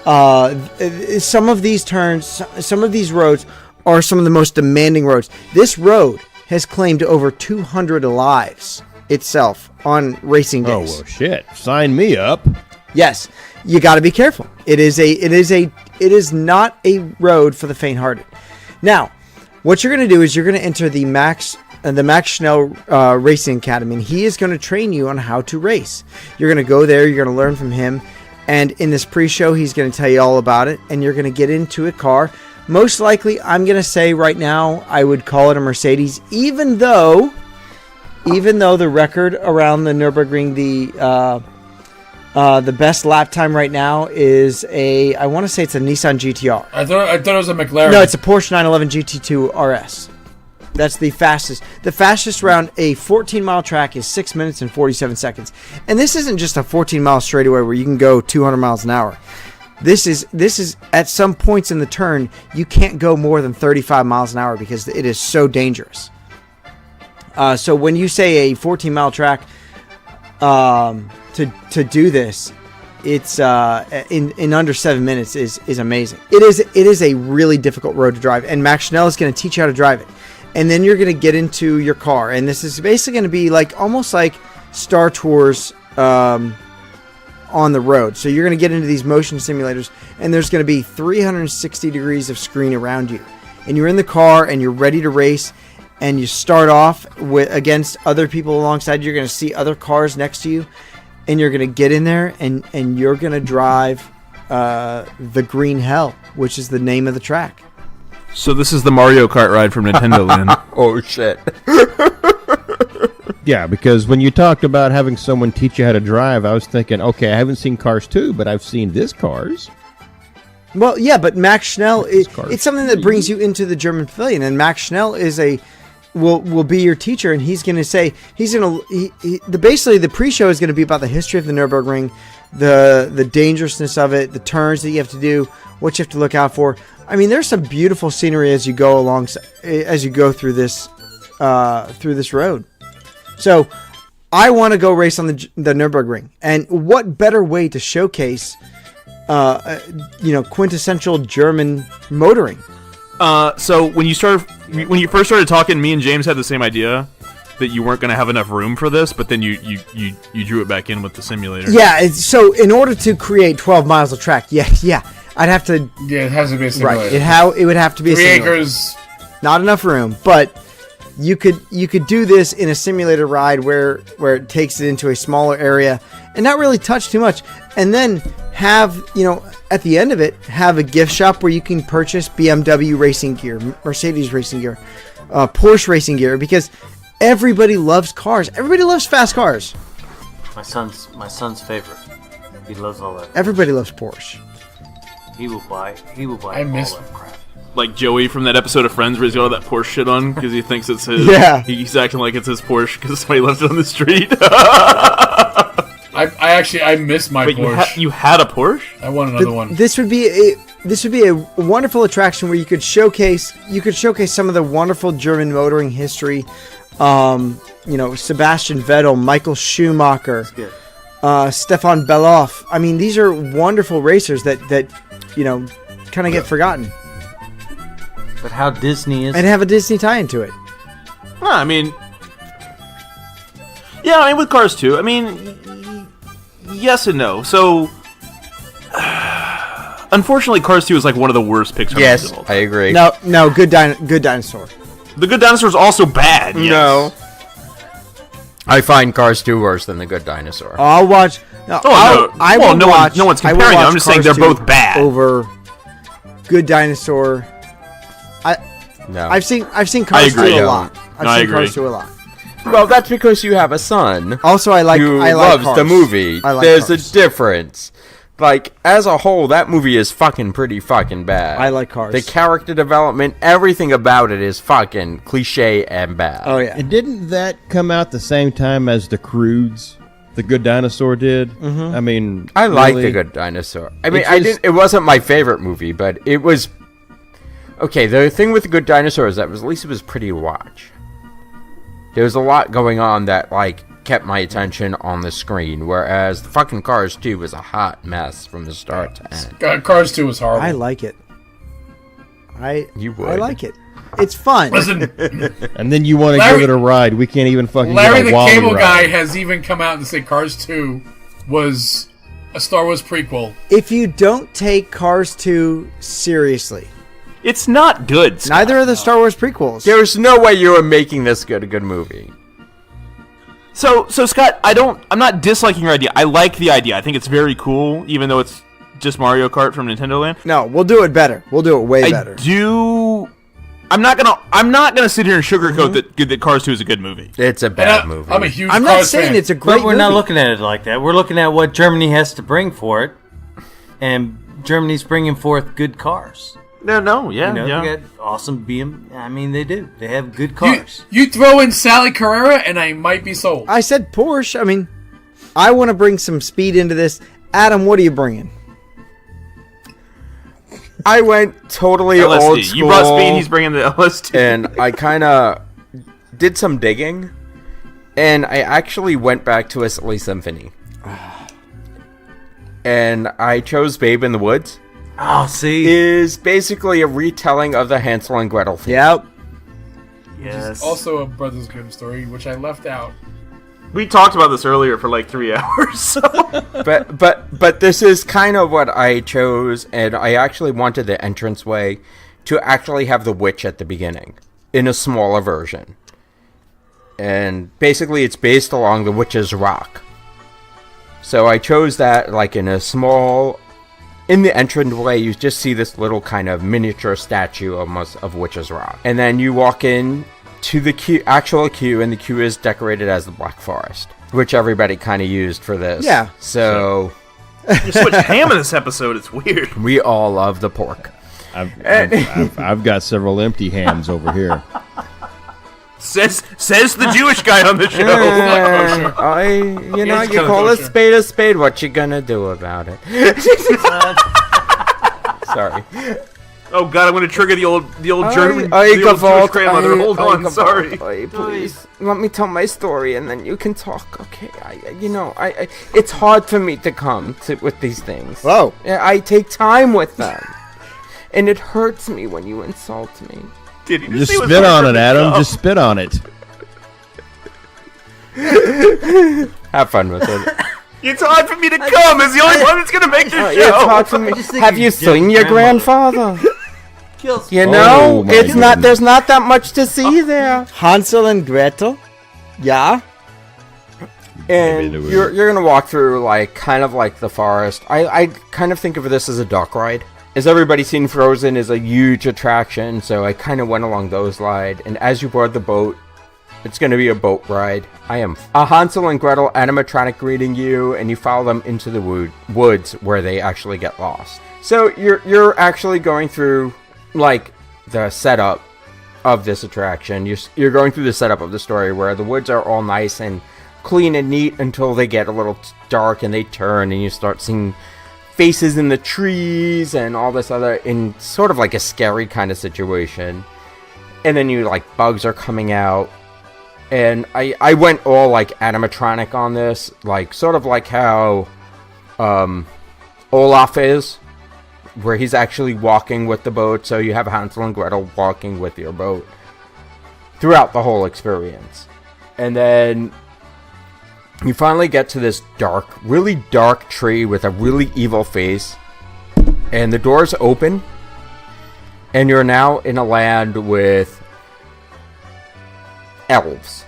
Some of these turns, some of these roads are some of the most demanding roads. This road has claimed over 200 lives itself on racing Oh, days. well, shit. Sign me up. Yes, you got to be careful. It is not a road for the faint-hearted. Now, what you're going to do is you're going to enter the Max Schnell Racing Academy, and he is going to train you on how to race. You're going to go there. You're going to learn from him. And in this pre-show, he's going to tell you all about it, and you're going to get into a car. Most likely, I'm going to say right now, I would call it a Mercedes, even though the record around the Nürburgring, the best lap time right now is I want to say it's a Nissan GTR. I thought it was a McLaren. No, it's a Porsche 911 GT2 RS. That's the fastest. The fastest around a 14-mile track is 6 minutes and 47 seconds. And this isn't just a 14-mile straightaway where you can go 200 miles an hour. This is at some points in the turn, you can't go more than 35 miles an hour because it is so dangerous. So when you say a 14-mile track to do this, it's in under 7 minutes is amazing. It is a really difficult road to drive, and Max Schnell is going to teach you how to drive it. And then you're going to get into your car, and this is basically going to be almost like Star Tours on the road. So you're going to get into these motion simulators, and there's going to be 360 degrees of screen around you. And you're in the car, and you're ready to race, and you start off against other people alongside you. You're going to see other cars next to you, and you're going to get in there, and you're going to drive the Green Hell, which is the name of the track. So this is the Mario Kart ride from Nintendo Land. Oh shit. Yeah, because when you talked about having someone teach you how to drive, I was thinking, okay, I haven't seen Cars 2, but I've seen this Cars. Well, yeah, but Max Schnell, Cars it's something that brings you into the German Pavilion, and Max Schnell will be your teacher, and he's going to say basically the pre-show is going to be about the history of the Nürburgring, the dangerousness of it, the turns that you have to do, what you have to look out for. I mean, there's some beautiful scenery as you go through this road. So, I want to go race on the Nürburgring, and what better way to showcase, quintessential German motoring? So when you first started talking, me and James had the same idea that you weren't going to have enough room for this, but then you drew it back in with the simulator. Yeah. So in order to create 12 miles of track, yeah, I'd have to. Yeah, it has to be a simulator. Right. It would have to be 3 a simulator. acres. Not enough room, but you could do this in a simulator ride where it takes it into a smaller area and not really touch too much, and then have, at the end of it, have a gift shop where you can purchase BMW racing gear, Mercedes racing gear, Porsche racing gear, because everybody loves cars. Everybody loves fast cars. My son's favorite. He loves all that. Everybody loves Porsche. He will buy I miss- all that crap. Like Joey from that episode of Friends where he's got all that Porsche shit on because he thinks it's his. Yeah. He's acting like it's his Porsche because somebody left it on the street. I miss my Wait, Porsche. you had a Porsche? I want another one. This would be a wonderful attraction where you could showcase some of the wonderful German motoring history. Sebastian Vettel, Michael Schumacher, Stefan Beloff. I mean, these are wonderful racers that kind of get forgotten. But how Disney is... And have a Disney tie into it. Well, I mean... Yeah, I mean, with Cars 2, I mean... Yes and no. So... Unfortunately, Cars 2 is like one of the worst Pixar movies Yes, of all I time. agree. No, Good Dinosaur. The Good Dinosaur is also bad. Yes. No. I find Cars 2 worse than The Good Dinosaur. I'll watch... No, I will watch... no one's I will comparing them. watch I'm just saying Cars they're 2 both bad. over Good Dinosaur. No. I've seen Cars 2 agree. a lot. I I've seen agree. Cars 2 a lot. Well, that's because you have a son Also, I like who Cars. loves the movie. I like There's Cars. a difference. Like, as a whole, that movie is pretty fucking bad. I like Cars. The character development, everything about it is fucking cliche and bad. Oh, yeah. And didn't that come out the same time as The Croods? The Good Dinosaur did? Mm-hmm. I mean... I like really? The Good Dinosaur. I mean, it wasn't my favorite movie, but it was... Okay, the thing with The Good Dinosaur is that at least it was pretty to watch. There was a lot going on that, kept my attention on the screen, whereas the fucking Cars 2 was a hot mess from the start to end. Cars 2 was horrible. I like it. You would. I like it. It's fun. Listen, And then you want to Larry- give it a ride. We can't even fucking Larry get a the Wally Cable ride. Guy has even come out and said Cars 2 was a Star Wars prequel. If you don't take Cars 2 seriously, It's not good. Scott. neither are the Star Wars prequels. There's no way you were making this a good movie. So Scott, I'm not disliking your idea. I like the idea. I think it's very cool, even though it's just Mario Kart from Nintendo Land. No, we'll do it better. We'll do it way better. I'm not gonna sit here and sugarcoat that Cars 2 is a good movie. It's a And bad movie. I'm a huge I'm not Cars saying fan. it's a great But we're movie. not looking at it like that. We're looking at what Germany has to bring for it. And Germany's bringing forth good cars. No, yeah, They got awesome BMW. I mean, they do. They have good cars. You throw in Sally Carrera and I might be sold. I said Porsche. I mean, I want to bring some speed into this. Adam, what are you bringing? I went totally LSD. old school. You brought speed. He's bringing the LSD. And I kind of did some digging, and I actually went back to a Silly Symphony. And I chose Babe in the Woods. Oh, see? Is basically a retelling of the Hansel and Gretel film. Yep. Yes. Also a Brothers Grimm story, which I left out. We talked about this earlier for like 3 hours. So. But this is kind of what I chose, and I actually wanted the entranceway to actually have the witch at the beginning in a smaller version. And basically it's based along the Witch's Rock. So I chose that in a small... In the entranceway, you just see this little kind of miniature statue almost of Witch's Rock. And then you walk in to the actual queue, and the queue is decorated as the Black Forest, which everybody kind of used for this. Yeah. So... You switched ham in this episode. It's weird. We all love the pork. I've got several empty hams over here. Says the Jewish guy on the show. It's You kinda call a kosher. spade. What you gonna do about it? Sorry. Oh God, I'm going to trigger the old German, I the old Jewish grandmother. Hold on, sorry. Please, let me tell my story, and then you can talk. Okay, it's hard for me to come with these things. Whoa. I take time with them, and it hurts me when you insult me. Did he Just say was spit hard on for it, me to Adam. come? Just spit on it. Have fun with it. It's hard for me to come. Is the only one that's going to make this It's show. hard for me. just think Have your you seen your grandmother- grandfather? kills. You know, my it's not. goodness. There's not that much to see there. Hansel and Gretel. Yeah. And Maybe you're gonna walk through like kind of like the forest. I kind of think of this as a dark ride. As everybody's seen, Frozen is a huge attraction, so I kind of went along those lines. And as you board the boat, it's gonna be a boat ride. I am a Hansel and Gretel animatronic greeting you, and you follow them into the woods where they actually get lost. So you're actually going through like the setup of this attraction. You're going through the setup of the story where the woods are all nice and clean and neat until they get a little dark and they turn and you start seeing faces in the trees and all this other, in sort of like a scary kind of situation. And then you like bugs are coming out. And I went all like animatronic on this, like sort of like how Olaf is, where he's actually walking with the boat. So you have Hansel and Gretel walking with your boat throughout the whole experience. And then you finally get to this dark, really dark tree with a really evil face. And the doors open. And you're now in a land with elves.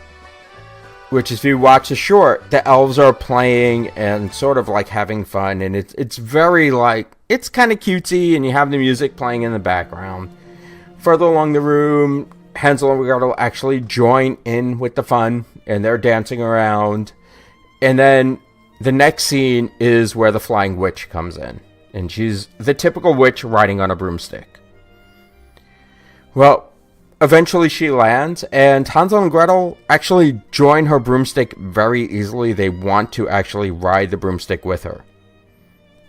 Which, if you watch the short, the elves are playing and sort of like having fun. And it's very like, it's kind of cutesy. And you have the music playing in the background. Further along the room, Hansel and Gretel actually join in with the fun. And they're dancing around. And then the next scene is where the flying witch comes in. And she's the typical witch riding on a broomstick. Well, eventually she lands, and Hansel and Gretel actually join her broomstick very easily. They want to actually ride the broomstick with her.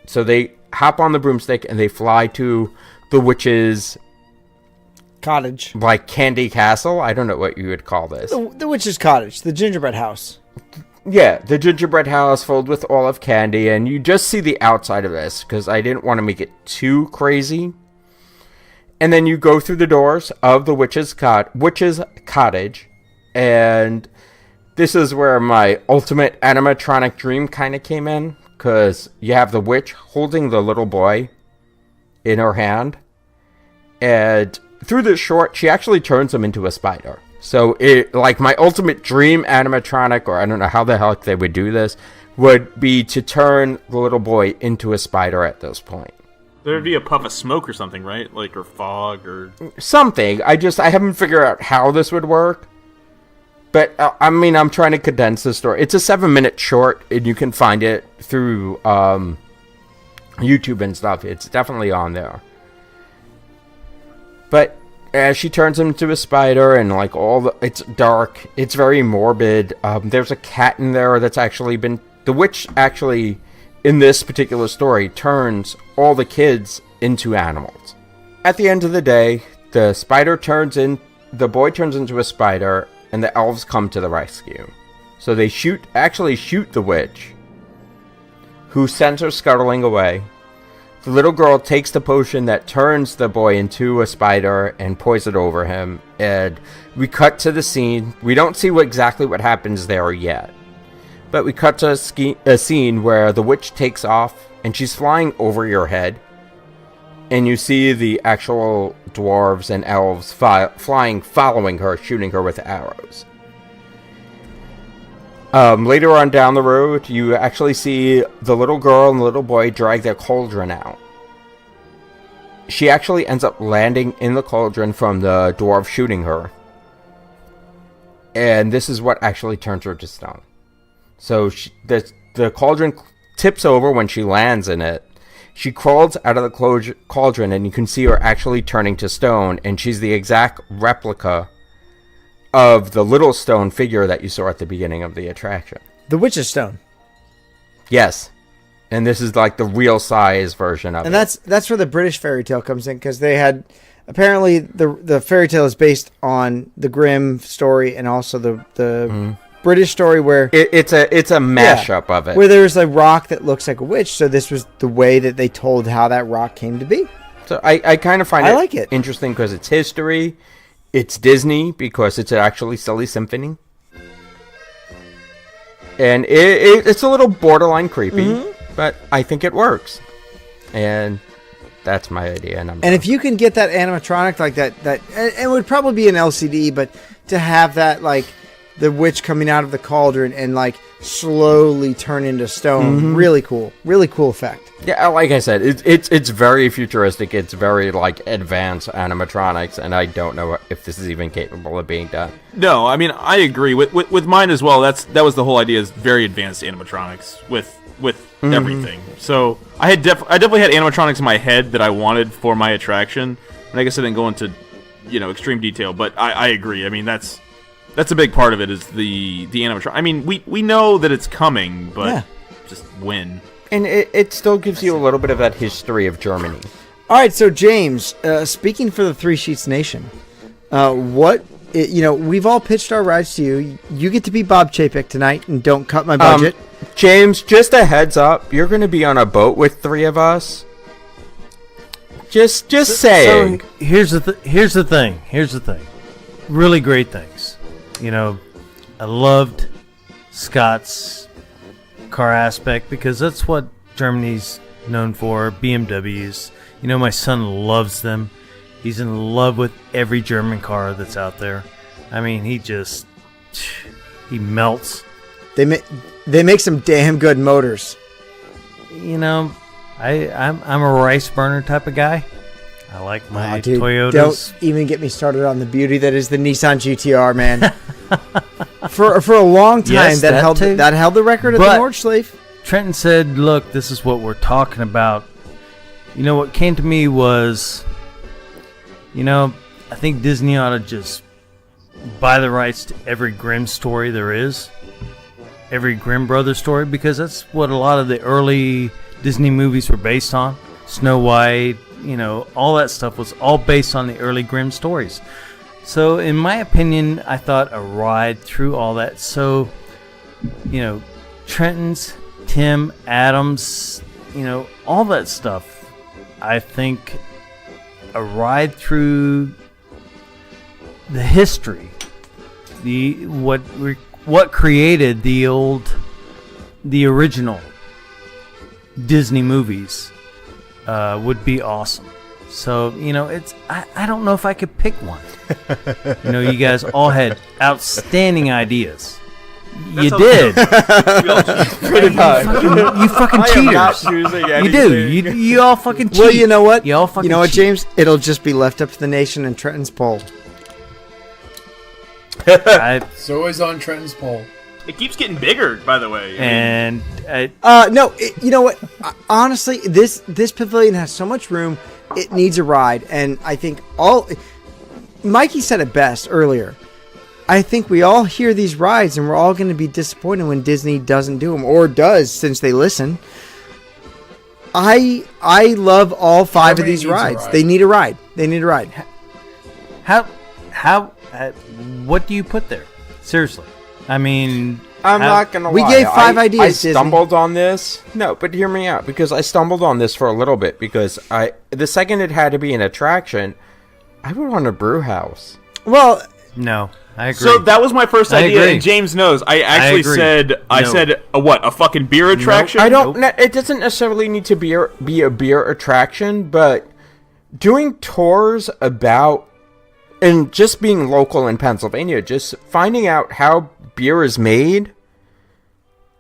So they hop on the broomstick and they fly to the witch's Cottage. like candy castle. I don't know what you would call this. The witch's cottage. The gingerbread house. Yeah, the gingerbread house filled with all of candy, and you just see the outside of this because I didn't want to make it too crazy. And then you go through the doors of the witch's cottage, and this is where my ultimate animatronic dream kind of came in, because you have the witch holding the little boy in her hand, and through the short, she actually turns him into a spider. So, it like my ultimate dream animatronic, or I don't know how the heck they would do this, would be to turn the little boy into a spider at this point. There'd be a puff of smoke or something, right? Like, or fog, or something. I haven't figured out how this would work. But, I mean, I'm trying to condense the story. It's a 7-minute short, and you can find it through YouTube and stuff. It's definitely on there. But as she turns him into a spider, and like it's dark, it's very morbid. There's a cat in there that's actually been... The witch actually, in this particular story, turns all the kids into animals. At the end of the day, the boy turns into a spider, and the elves come to the rescue. So they actually shoot the witch, who sends her scuttling away. The little girl takes the potion that turns the boy into a spider and pours it over him. And we cut to the scene. We don't see exactly what happens there yet. But we cut to a scene where the witch takes off and she's flying over your head. And you see the actual dwarves and elves flying, following her, shooting her with arrows. Later on down the road, you actually see the little girl and the little boy drag their cauldron out. She actually ends up landing in the cauldron from the dwarf shooting her. And this is what actually turns her to stone. So the cauldron tips over when she lands in it. She crawls out of the cauldron, and you can see her actually turning to stone. And she's the exact replica of the little stone figure that you saw at the beginning of the attraction. The witch's stone. Yes. And this is like the real size version of it. And that's where the British fairy tale comes in, because they had... Apparently, the fairy tale is based on the Grimm story and also the British story where... It's a mashup of it. Where there's a rock that looks like a witch, so this was the way that they told how that rock came to be. So I kind of find like it interesting because it's history. It's Disney because it's actually Silly Symphony. And it's a little borderline creepy, but I think it works. And That's my idea. And if you can get that animatronic like that, and it would probably be an LCD, but to have that like the witch coming out of the cauldron and like slowly turn into stone, really cool effect. Yeah, like I said, it's very futuristic. It's very like advanced animatronics, and I don't know if this is even capable of being done. No, I mean I agree with mine as well. That was the whole idea, is very advanced animatronics with everything. So I definitely had animatronics in my head that I wanted for my attraction, and I guess I didn't go into extreme detail, but I agree. I mean that's a big part of it, is the animatronic. I mean we know that it's coming, but just when. And it still gives you a little bit of that history of Germany. All right, so James, speaking for the Three Sheets Nation, we've all pitched our rides to you. You get to be Bob Chapek tonight, and don't cut my budget. James, just a heads up, you're going to be on a boat with three of us. Just saying. So here's the thing. Really great things. I loved Scott's car aspect, because that's what Germany's known for. BMWs. My son loves them. He's in love with every German car that's out there. I mean, he melts. They make some damn good motors. I'm a rice burner type of guy. I like my Toyotas. Don't even get me started on the beauty that is the Nissan GTR, man. for a long time, yes, that held the record at the Nordschleife. Trenton said, "Look, this is what we're talking about." What came to me was, I think Disney ought to just buy the rights to every Grimm story there is, every Grimm Brothers story, because that's what a lot of the early Disney movies were based on. Snow White, all that stuff was all based on the early Grimm stories. So, in my opinion, I thought a ride through all that. So, Trenton's, Tim, Adams, all that stuff. I think a ride through the history, what created the original Disney movies would be awesome. So, I don't know if I could pick one. You guys all had outstanding ideas. You did. Pretty much. You fucking cheaters. Not choosing anything. You do. You all fucking cheat. Well, you know what? You all fucking cheat. James? It'll just be left up to the nation and Trenton's poll. It's always on Trenton's poll. It keeps getting bigger, by the way. You know what? Honestly, this pavilion has so much room. It needs a ride, and I think Mikey said it best earlier. I think we all hear these rides, and we're all going to be disappointed when Disney doesn't do them, or does, since they listen. I love all five of these rides. They need a ride. What do you put there? Seriously. I mean, I'm not gonna lie. We gave five ideas. I stumbled on this. No, but hear me out, because I stumbled on this for a little bit, because the second it had to be an attraction, I would want a brew house. Well, no, I agree. So that was my first idea, and James knows. I said a fucking beer attraction? I don't. It doesn't necessarily need to be a beer attraction, but doing tours about, and just being local in Pennsylvania, just finding out how beer is made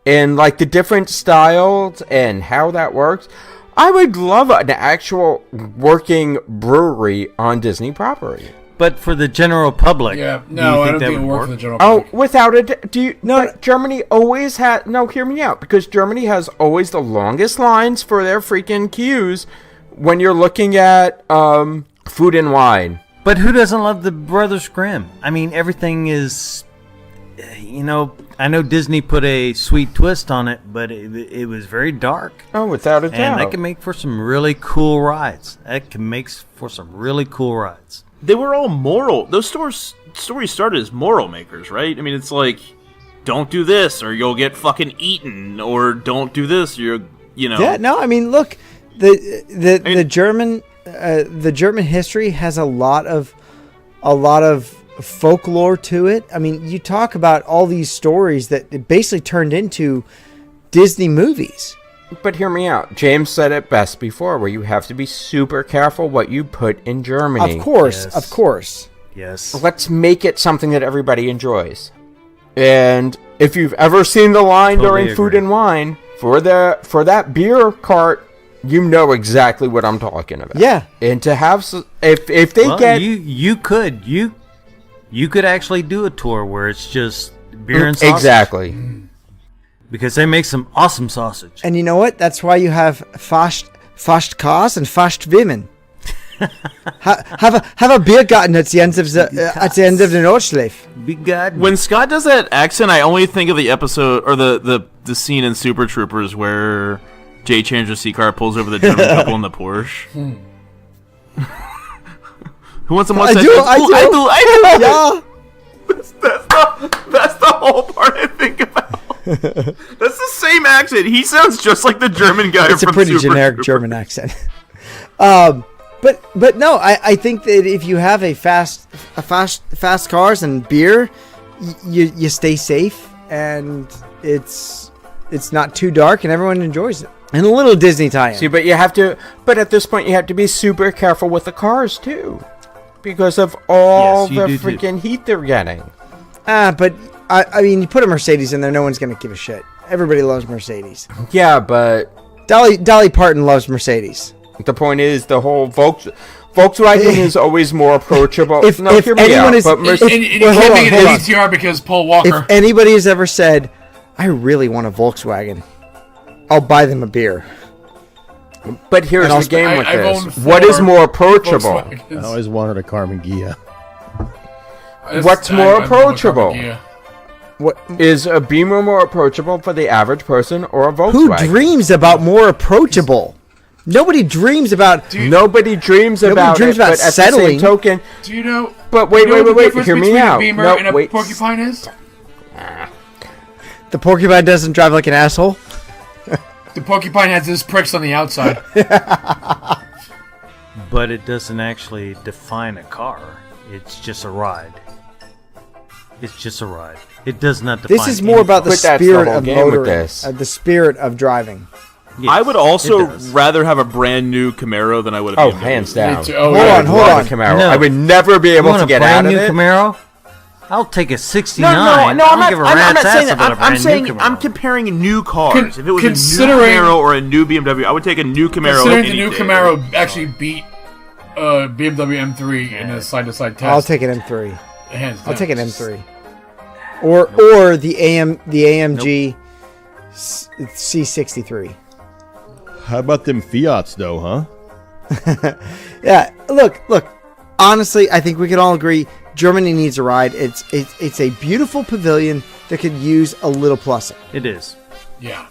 and like the different styles and how that works. I would love an actual working brewery on Disney property. But for the general public, I don't think it would work for the general public. Oh, without it, Germany always had. No, hear me out, because Germany has always the longest lines for their freaking queues when you're looking at food and wine. But who doesn't love the Brothers Grimm? I mean, everything is, I know Disney put a sweet twist on it, but it was very dark. Oh, without a doubt. And that can make for some really cool rides. They were all moral. Those stories started as moral makers, right? I mean, it's like, don't do this or you'll get fucking eaten, or don't do this, or Yeah, no, I mean, look, the German history has a lot of folklore to it. I mean, you talk about all these stories that it basically turned into Disney movies. But hear me out. James said it best before, where you have to be super careful what you put in Germany. Of course, Yes. of course. Yes. Let's make it something that everybody enjoys. And if you've ever seen the line Totally during Food agree. and Wine for that beer cart, you know exactly what I'm talking about. Yeah. And to have if they Well, get you could actually do a tour where it's just beer and sausage. exactly. Because they make some awesome sausage. And you know what? That's why you have fast cars and fast women. have a beer garden at the end of the Nordschleife. Be God. When Scott does that accent, I only think of the episode or the scene in Super Troopers where Jay Chandler's C-car pulls over the German couple in the Porsche. Who wants a mustache? I do. Yeah. That's the whole part I think about. That's the same accent. He sounds just like the German guy It's from a pretty Super generic Troopers. German accent. But no, I think that if you have fast cars and beer, you stay safe and it's not too dark and everyone enjoys it. And a little Disney tie-in. See, but at this point you have to be super careful with the cars too, because of all Yes, you the do too. freaking heat they're getting. But I mean, you put a Mercedes in there, no one's gonna give a shit. Everybody loves Mercedes. Yeah, but Dolly Parton loves Mercedes. the point is the whole Volkswagen is always more approachable. If hear me anyone out, is- but if- And you Well, can't hold make on, it hold an on. ETR because Paul Walker. If anybody has ever said, "I really want a Volkswagen," I'll buy them a beer. But here's And the also- game with I've this. owned What is 4 more approachable? Volkswagens. I always wanted a Carmen Ghia. What's more I've owned a approachable? Kia. What? Is a Beamer more approachable for the average person or a Who Volkswagen? dreams about more approachable? Nobody dreams about. Nobody dreams about dreams it, about but at settling. the same token... Do you know? But wait, you know what the wait, difference hear me between out. A Beamer No, and a wait. porcupine is? The porcupine doesn't drive like an asshole. The porcupine has his pricks on the outside. But it doesn't actually define a car. It's just a ride. It's just a ride. It does not define. This is more about the But that's the spirit whole of game with motoring, this. the spirit of driving. Yes, I would it also does. rather have a brand new Camaro than I would a Oh, BMW. hands down. Me too. Oh, Hold yeah. on, hold Love on. the Camaro. No. I would never be You able want to a get brand out of new it. Camaro? I'll take a No, '69. no, I I'm don't give a not rat's saying ass that. about a brand saying new Camaro. I'm comparing new cars. Con- if it was a new considering- Camaro or a new BMW, I would take a new Camaro. Considering any the new day. Camaro actually beat BMW M3 in a side-to-side test. I'll take an M3. Hands I'll down. take an M3. Or the AMG C63. How about them Fiats, though, huh? Yeah, look. Honestly, I think we can all agree Germany needs a ride. It's a beautiful pavilion that could use a little plussing. It is, Yeah.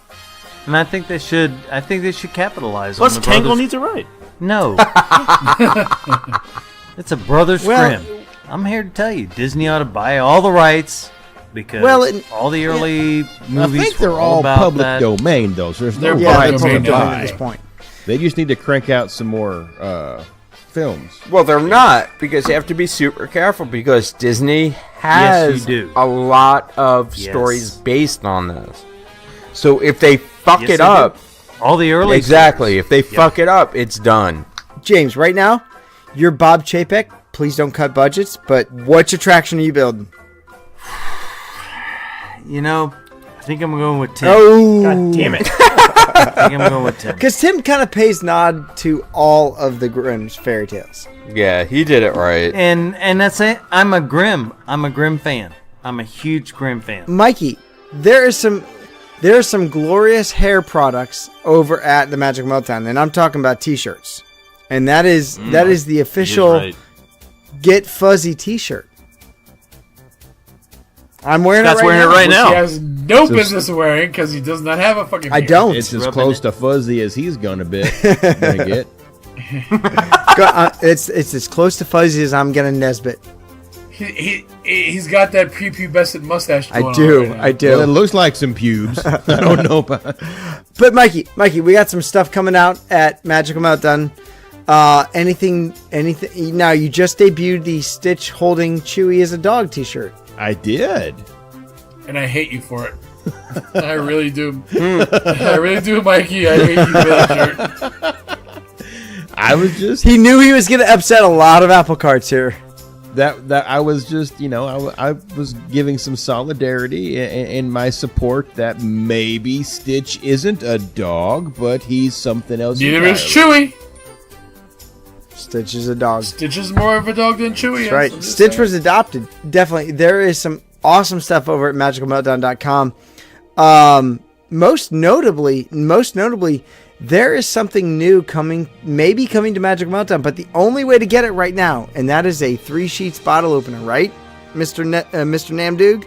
and I think they should. I think they should capitalize Plus, on the Kangol brothers. needs a ride. No, it's a brothers Well- scrim. I'm here to tell you, Disney ought to buy all the rights because all the early I movies think they're were all about public that. domain, though. So there's no They're Yeah, public that's domain what I'm doing now. at this point. They just need to crank out some more films. Well, they're not, because you have to be super careful, because Disney has Yes, you do. a lot of Yes. stories based on this. So if they fuck Yes, it they up, do. All the early exactly, stories. if they fuck it up, it's done. James, right now, you're Bob Chapek. Please don't cut budgets, but which attraction are you building? You know, I think I'm going with Tim. Oh, Damn it! I think I'm going with Tim. because Tim kind of pays nod to all of the Grimm's fairy tales. Yeah, he did it right. And that's it. I'm a Grimm fan. I'm a huge Grimm fan. Mikey, there are some glorious hair products over at the Magical Meltdown, and I'm talking about T-shirts, and that is the official Right. Get Fuzzy T-shirt. I'm wearing Scott's it right wearing now. it right Which now. he has no business wearing because he does not have a fucking I beard. don't. It's as rubbing close it. to fuzzy as he's gonna get. It's as close to fuzzy as I'm gonna Nesbit. He's got that prepubescent mustache going I on do. right now. I Well, it do. looks like some pubes. I don't know about. But Mikey, we got some stuff coming out at Magical Meltdown. Anything? Now you just debuted the Stitch holding Chewie as a dog T-shirt. I did. And I hate you for it. I really do. I really do, Mikey. I hate you for that shirt. I was just He knew he was going to upset a lot of apple carts here. that I was just I was giving some solidarity in my support that maybe Stitch isn't a dog, but he's something else. Neither is entirely. Chewie. Stitch is a dog. Stitch is more of a dog than Chewie. That's right. Stitch was adopted. Definitely. There is some awesome stuff over at magicalmeltdown.com. Most notably, there is something new coming to Magical Meltdown, but the only way to get it right now, and that is a 3 sheets bottle opener, right, Mr. Namdoog?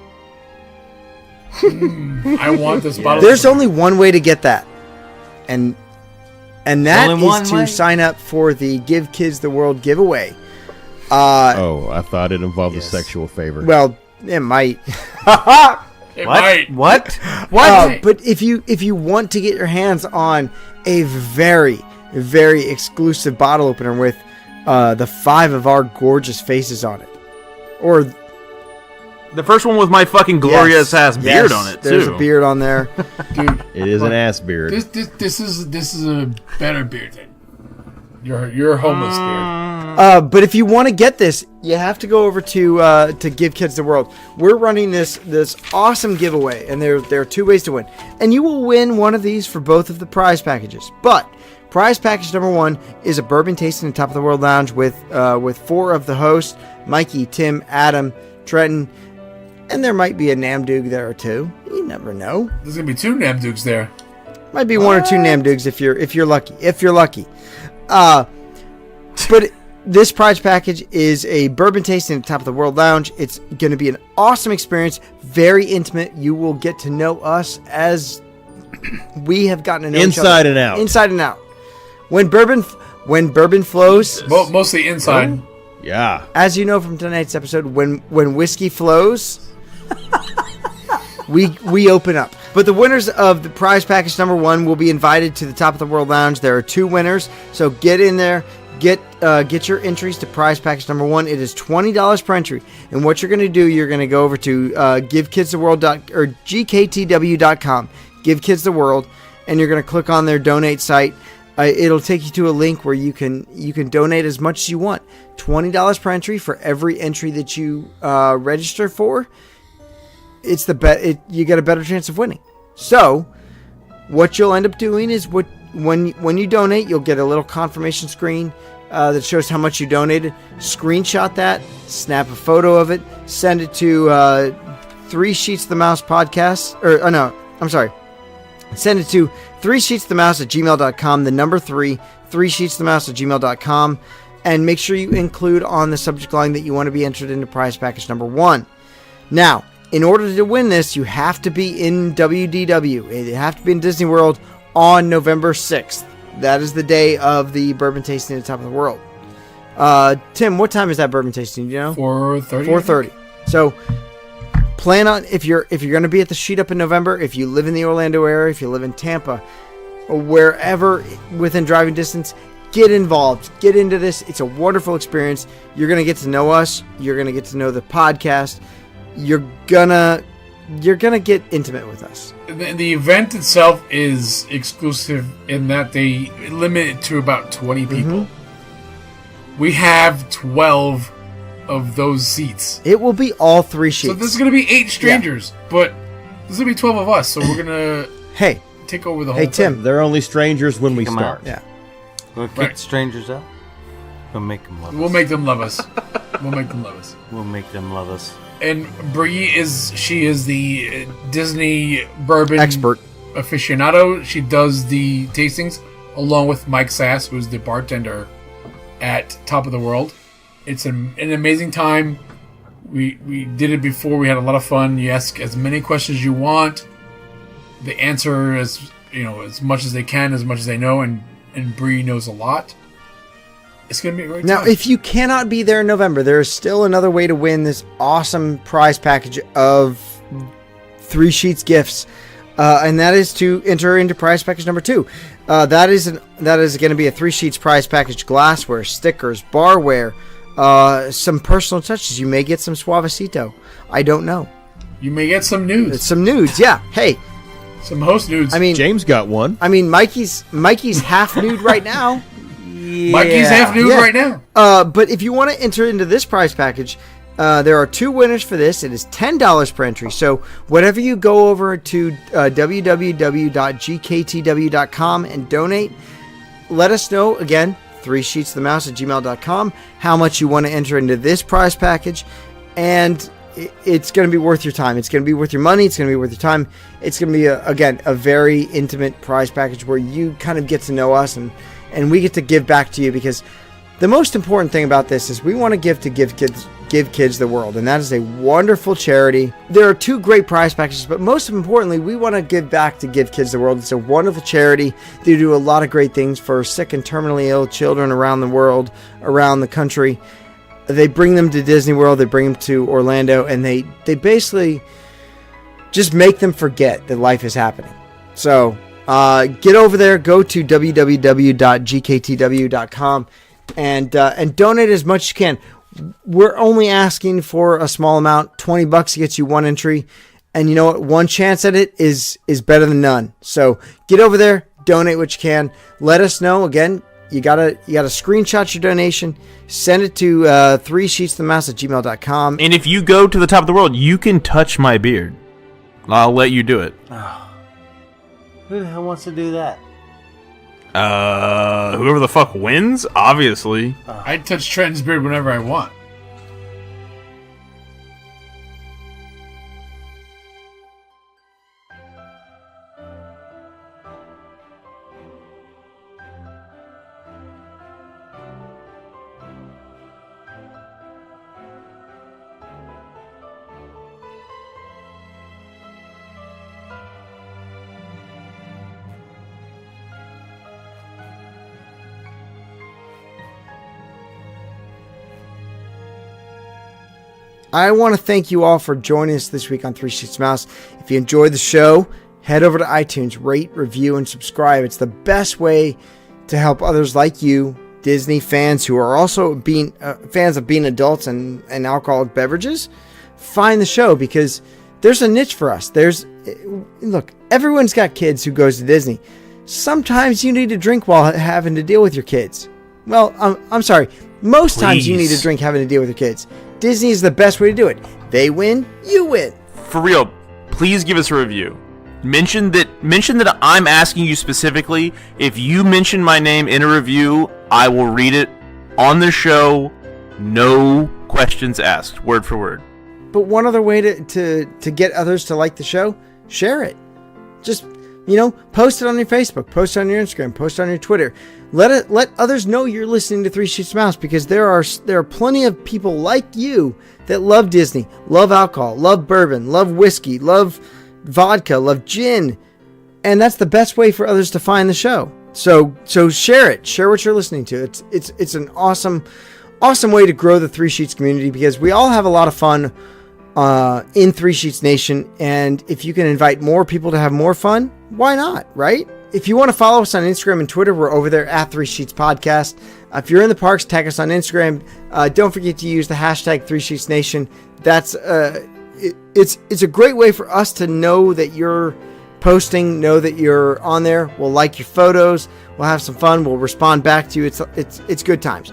I want this bottle. There's only one way to get that, and that Only one is to way? sign up for the Give Kids the World giveaway. I thought it involved Yes. a sexual favor. Well, it might. It What? might. What? But if you want to get your hands on a very, very exclusive bottle opener with the 5 of our gorgeous faces on it, or The first one with my fucking glorious ass beard on it, too. There's a beard on there. Dude, it is an ass beard. this is a better beard than your homeless beard. But if you want to get this, you have to go over to Give Kids the World. We're running this awesome giveaway, and there are 2 ways to win. And you will win one of these for both of the prize packages. But prize package number 1 is a bourbon tasting at Top of the World Lounge with 4 of the hosts: Mikey, Tim, Adam, Trenton, and there might be a Namdoog there or 2. You never know. There's gonna be 2 Namdooks there. Might be 1 or 2 Namdoogs if you're lucky. If you're lucky. But this prize package is a bourbon tasting at the Top of the World Lounge. It's going to be an awesome experience, very intimate. You will get to know us as we have gotten to know each other. Inside and out. Inside and out. When bourbon flows, Mostly inside. Yeah. as you know from tonight's episode, when whiskey flows, we open up. But the winners of the prize package number 1 will be invited to the Top of the World Lounge. There are 2 winners, so get in there. Get your entries to prize package number 1. It is $20 per entry. And what you're going to do, you're going to go over to GiveKidsTheWorld.com, Give Kids the World, and you're going to click on their donate site. It'll take you to a link where you can donate as much as you want. $20 per entry for every entry that you register for. It's you get a better chance of winning. So, what you'll end up doing is when you donate, you'll get a little confirmation screen that shows how much you donated. Screenshot that, snap a photo of it, send it to 3 Sheets the Mouse podcast. Send it to 3sheetsthemouse@gmail.com. The number 3 sheetsthemouse@gmail.com, and make sure you include on the subject line that you want to be entered into prize package number 1. Now, in order to win this, you have to be in WDW. You have to be in Disney World on November 6th. That is the day of the bourbon tasting at the Top of the World. Tim, what time is that bourbon tasting? Do you know? 4:30. 4:30. So plan on, if you're going to be at the Sheet Up in November, if you live in the Orlando area, if you live in Tampa, or wherever within driving distance, get involved. Get into this. It's a wonderful experience. You're going to get to know us. You're going to get to know the podcast. You're gonna get intimate with us. The event itself is exclusive in that they limit it to about 20 people. We have 12 of those seats. It will be all 3 sheets. So there's going to be 8 strangers, but there's going to be 12 of us. So we're going to hey, take over the whole thing. Tim. They're only strangers when we Kick 'em start. out. Yeah. We'll kick Right. strangers out. We'll make them love us. We'll make them love us. We'll make them love us. We'll make them love us. And Bree is the Disney bourbon Expert. aficionado. She does the tastings along with Mike Sass, who's the bartender at Top of the World. It's an amazing time. We did it before. We had a lot of fun. You ask as many questions as you want. They answer as much as they can, as much as they know, and Bree knows a lot. It's going to be a great Now, time. if you cannot be there in November, there is still another way to win this awesome prize package of 3 sheets gifts, and that is to enter into prize package number 2. That is going to be a 3 sheets prize package: glassware, stickers, barware, some personal touches. You may get some Suavecito. I don't know. You may get some nudes. Some nudes, yeah. Hey, Some host nudes. I mean, James got one. I mean, Mikey's half nude right now. Yeah, Mikey's half nude right now. But if you want to enter into this prize package, there are 2 winners for this. It is $10 per entry. So whatever you go over to www.gktw.com and donate, let us know, again, 3sheetsofthemouse@gmail.com, how much you want to enter into this prize package. And it's going to be worth your time. It's going to be worth your money. It's going to be worth your time. It's going to be, a very intimate prize package where you kind of get to know us and we get to give back to you, because the most important thing about this is we want to give kids the world, and that is a wonderful charity. There are 2 great prize packages, but most importantly, we want to give back to Give Kids the World. It's a wonderful charity. They do a lot of great things for sick and terminally ill children around the world, around the country. They bring them to Disney World, they bring them to Orlando, and they basically just make them forget that life is happening. So get over there, go to www.gktw.com and donate as much as you can. We're only asking for a small amount. $20 gets you 1 entry, and you know what? 1 chance at it is better than none. So get over there, donate what you can. Let us know. Again, you gotta screenshot your donation, send it to 3sheetsofthemouse@gmail.com. And if you go to the top of the world, you can touch my beard. I'll let you do it. Who the hell wants to do that? Whoever the fuck wins, obviously. I touch Trenton's beard whenever I want. I want to thank you all for joining us this week on 3 Sheets of Mouse. If you enjoyed the show, head over to iTunes, rate, review, and subscribe. It's the best way to help others like you, Disney fans who are also being fans of being adults and alcoholic beverages, find the show, because there's a niche for us. Look, everyone's got kids who goes to Disney. Sometimes you need to drink while having to deal with your kids. Well, I'm sorry. Most times you need to drink having to deal with your kids. Disney is the best way to do it. They win, you win. For real, please give us a review. Mention that I'm asking you specifically. If you mention my name in a review, I will read it on the show. No questions asked, word for word. But one other way to get others to like the show, share it. Just, post it on your Facebook, post it on your Instagram, post it on your Twitter. Let others know you're listening to 3 Sheets of Mouse, because there are plenty of people like you that love Disney, love alcohol, love bourbon, love whiskey, love vodka, love gin, and that's the best way for others to find the show. So share it. Share what you're listening to. It's an awesome way to grow the 3 Sheets community, because we all have a lot of fun in 3 Sheets Nation, and if you can invite more people to have more fun, why not, right? If you want to follow us on Instagram and Twitter, we're over there at 3 Sheets Podcast. If you're in the parks, tag us on Instagram. Don't forget to use the hashtag 3 Sheets Nation. That's it's a great way for us to know that you're posting, know that you're on there. We'll like your photos. We'll have some fun. We'll respond back to you. It's good times.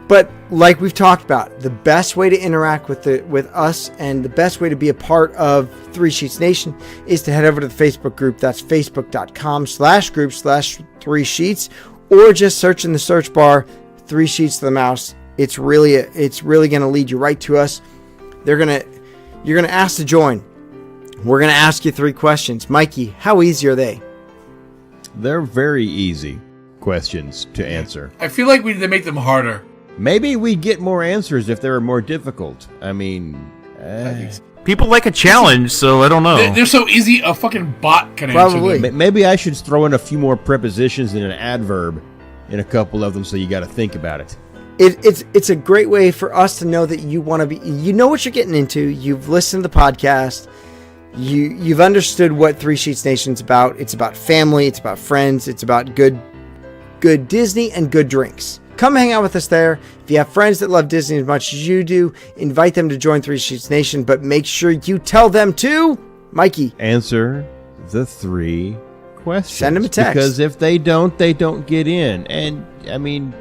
But like we've talked about, the best way to interact with us and the best way to be a part of 3 Sheets Nation is to head over to the Facebook group. That's facebook.com/group/3sheets, or just search in the search bar 3 Sheets of the Mouse. It's really going to lead you right to us. You're going to ask to join. We're going to ask you 3 questions. Mikey, how easy are they? They're very easy questions to answer. I feel like we need to make them harder. Maybe we'd get more answers if they were more difficult. I mean, people like a challenge, so I don't know. They're so easy, a fucking bot can Probably. answer them. Maybe I should throw in a few more prepositions and an adverb in a couple of them, so you got to think about it. It's a great way for us to know that you want to be, you know what you're getting into. You've listened to the podcast. You've understood what 3 Sheets Nation's about. It's about family. It's about friends. It's about good Disney and good drinks. come hang out with us there. If you have friends that love Disney as much as you do, invite them to join Three Sheets Nation, but make sure you tell them to, Mikey, answer the 3 questions. Send them a text. Because if they don't get in. And, I mean,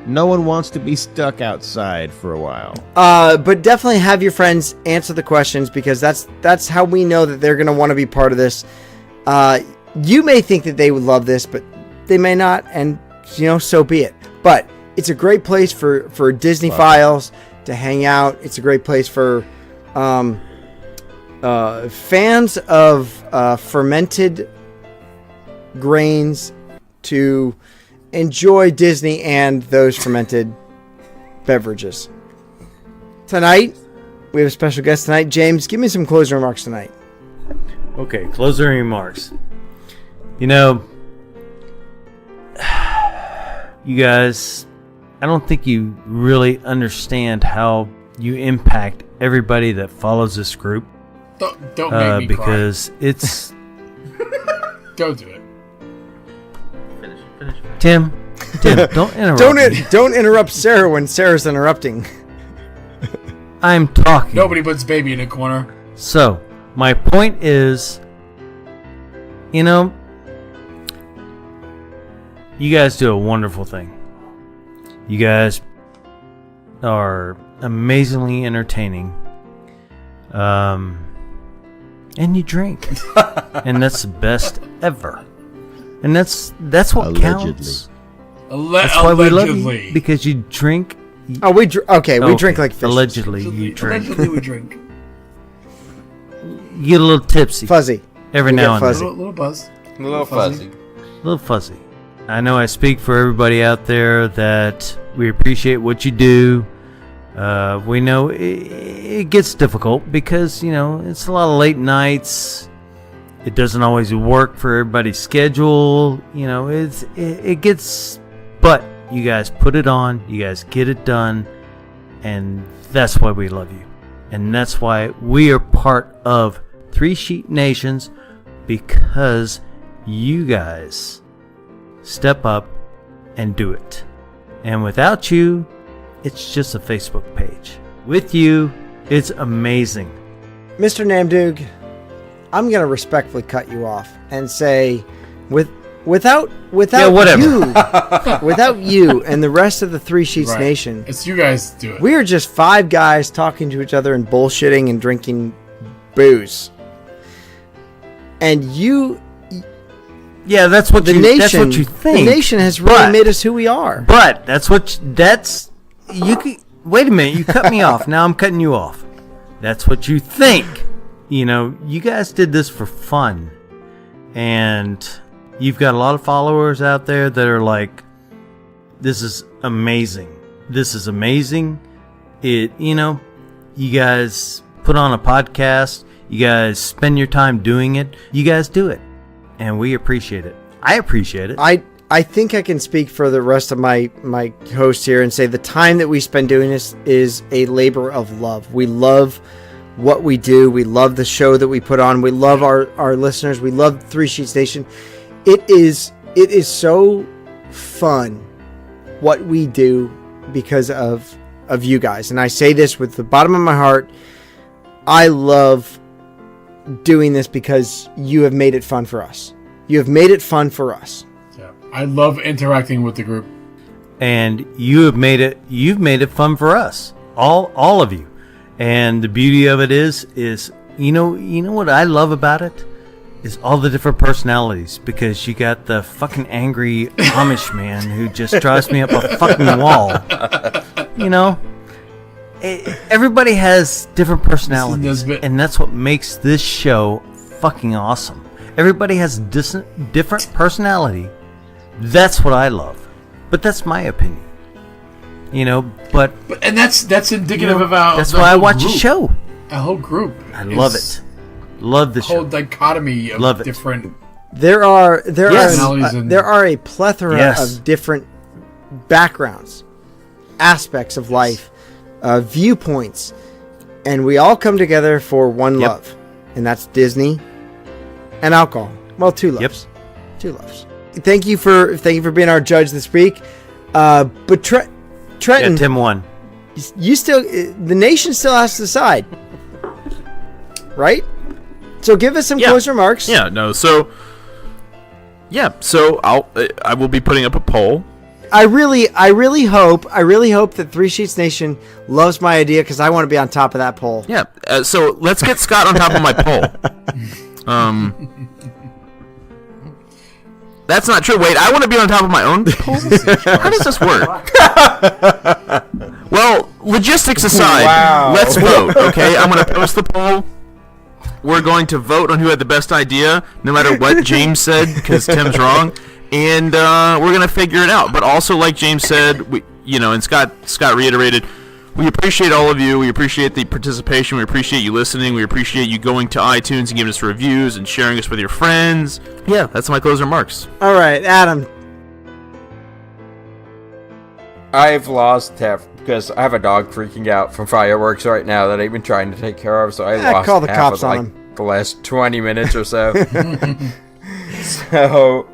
no one wants to be stuck outside for a while. But definitely have your friends answer the questions, because that's how we know that they're going to want to be part of this. You may think that they would love this, but they may not, and so be it. But it's a great place for Disney Files to hang out. It's a great place for fans of fermented grains to enjoy Disney and those fermented beverages. Tonight, we have a special guest tonight. James, give me some closing remarks tonight. Okay, closing remarks. You guys, I don't think you really understand how you impact everybody that follows this group. Don't make me because cry. It's Don't do it. Finish. Tim, don't interrupt. Don't interrupt Sarah when Sarah's interrupting. I'm talking. Nobody puts baby in a corner. So, my point is, you guys do a wonderful thing. You guys are amazingly entertaining. And you drink. And that's the best ever. And that's what Allegedly. counts. That's why we love you, because you drink. Oh, we drink like fish. Allegedly, you drink. Allegedly we drink. You get a little tipsy. Fuzzy. Every We now get and fuzzy. then. A little buzz. A little fuzzy. A little fuzzy. I know I speak for everybody out there that we appreciate what you do. We know it gets difficult because, it's a lot of late nights. It doesn't always work for everybody's schedule. It gets, but you guys put it on, you guys get it done, and that's why we love you. And that's why we are part of Three Sheet Nations, because you guys step up and do it. And without you, it's just a Facebook page. With you, it's amazing. Mr. Namdug, I'm going to respectfully cut you off and say, without whatever. you, without you and the rest of the Three Sheets Right. Nation, It's you guys do it. we are just 5 guys talking to each other and bullshitting and drinking booze. And you, Yeah, that's what the you. nation, That's what you think. the nation has really But- made us who we are. But you could wait a minute. You cut me off. Now I'm cutting you off. That's what you think. You guys did this for fun, and you've got a lot of followers out there that are like, "This is amazing. This is amazing." You guys put on a podcast. You guys spend your time doing it. You guys do it, and we appreciate it. I appreciate it. I think I can speak for the rest of my hosts here and say the time that we spend doing this is a labor of love. We love what we do. We love the show that we put on. We love our listeners. We love Three Sheets Nation. It is so fun what we do because of you guys. And I say this with the bottom of my heart. I love doing this because you have made it fun for us. You have made it fun for us. Yeah. I love interacting with the group. And you've made it fun for us, all of you. And the beauty of it is you know what I love about it is all the different personalities, because you got the fucking angry Amish man who just drives me up a fucking wall. Everybody has different personalities, and that's what makes this show fucking awesome. Everybody has different personality. That's what I love. But that's my opinion. And that's indicative of our. That's the why I whole watch group. a show. A whole group. I love it. Love the Whole show. dichotomy of Love it. different. There are a plethora Yes. of different backgrounds, aspects of life, viewpoints, and we all come together for one Yep. love, and that's Disney and alcohol. Well, 2 loves. Yep. 2 loves. Thank you for being our judge this week. But Trenton, Yeah, Tim won. you still, the nation still has to decide, right? So give us some closing remarks. Yeah, no, so I will be putting up a poll. I really hope that Three Sheets Nation loves my idea because I want to be on top of that poll. Yeah, so let's get Scott on top of my poll. That's not true. Wait, I want to be on top of my own poll? How does this work? Well, logistics aside, let's vote, okay? I'm going to post the poll. We're going to vote on who had the best idea, no matter what James said, because Tim's wrong. And we're going to figure it out. But also, like James said, and Scott reiterated, we appreciate all of you. We appreciate the participation. We appreciate you listening. We appreciate you going to iTunes and giving us reviews and sharing us with your friends. Yeah, that's my closing remarks. All right, Adam. I've lost half because I have a dog freaking out from fireworks right now that I've been trying to take care of. So I lost call the half cops of on like him. the last 20 minutes or so. So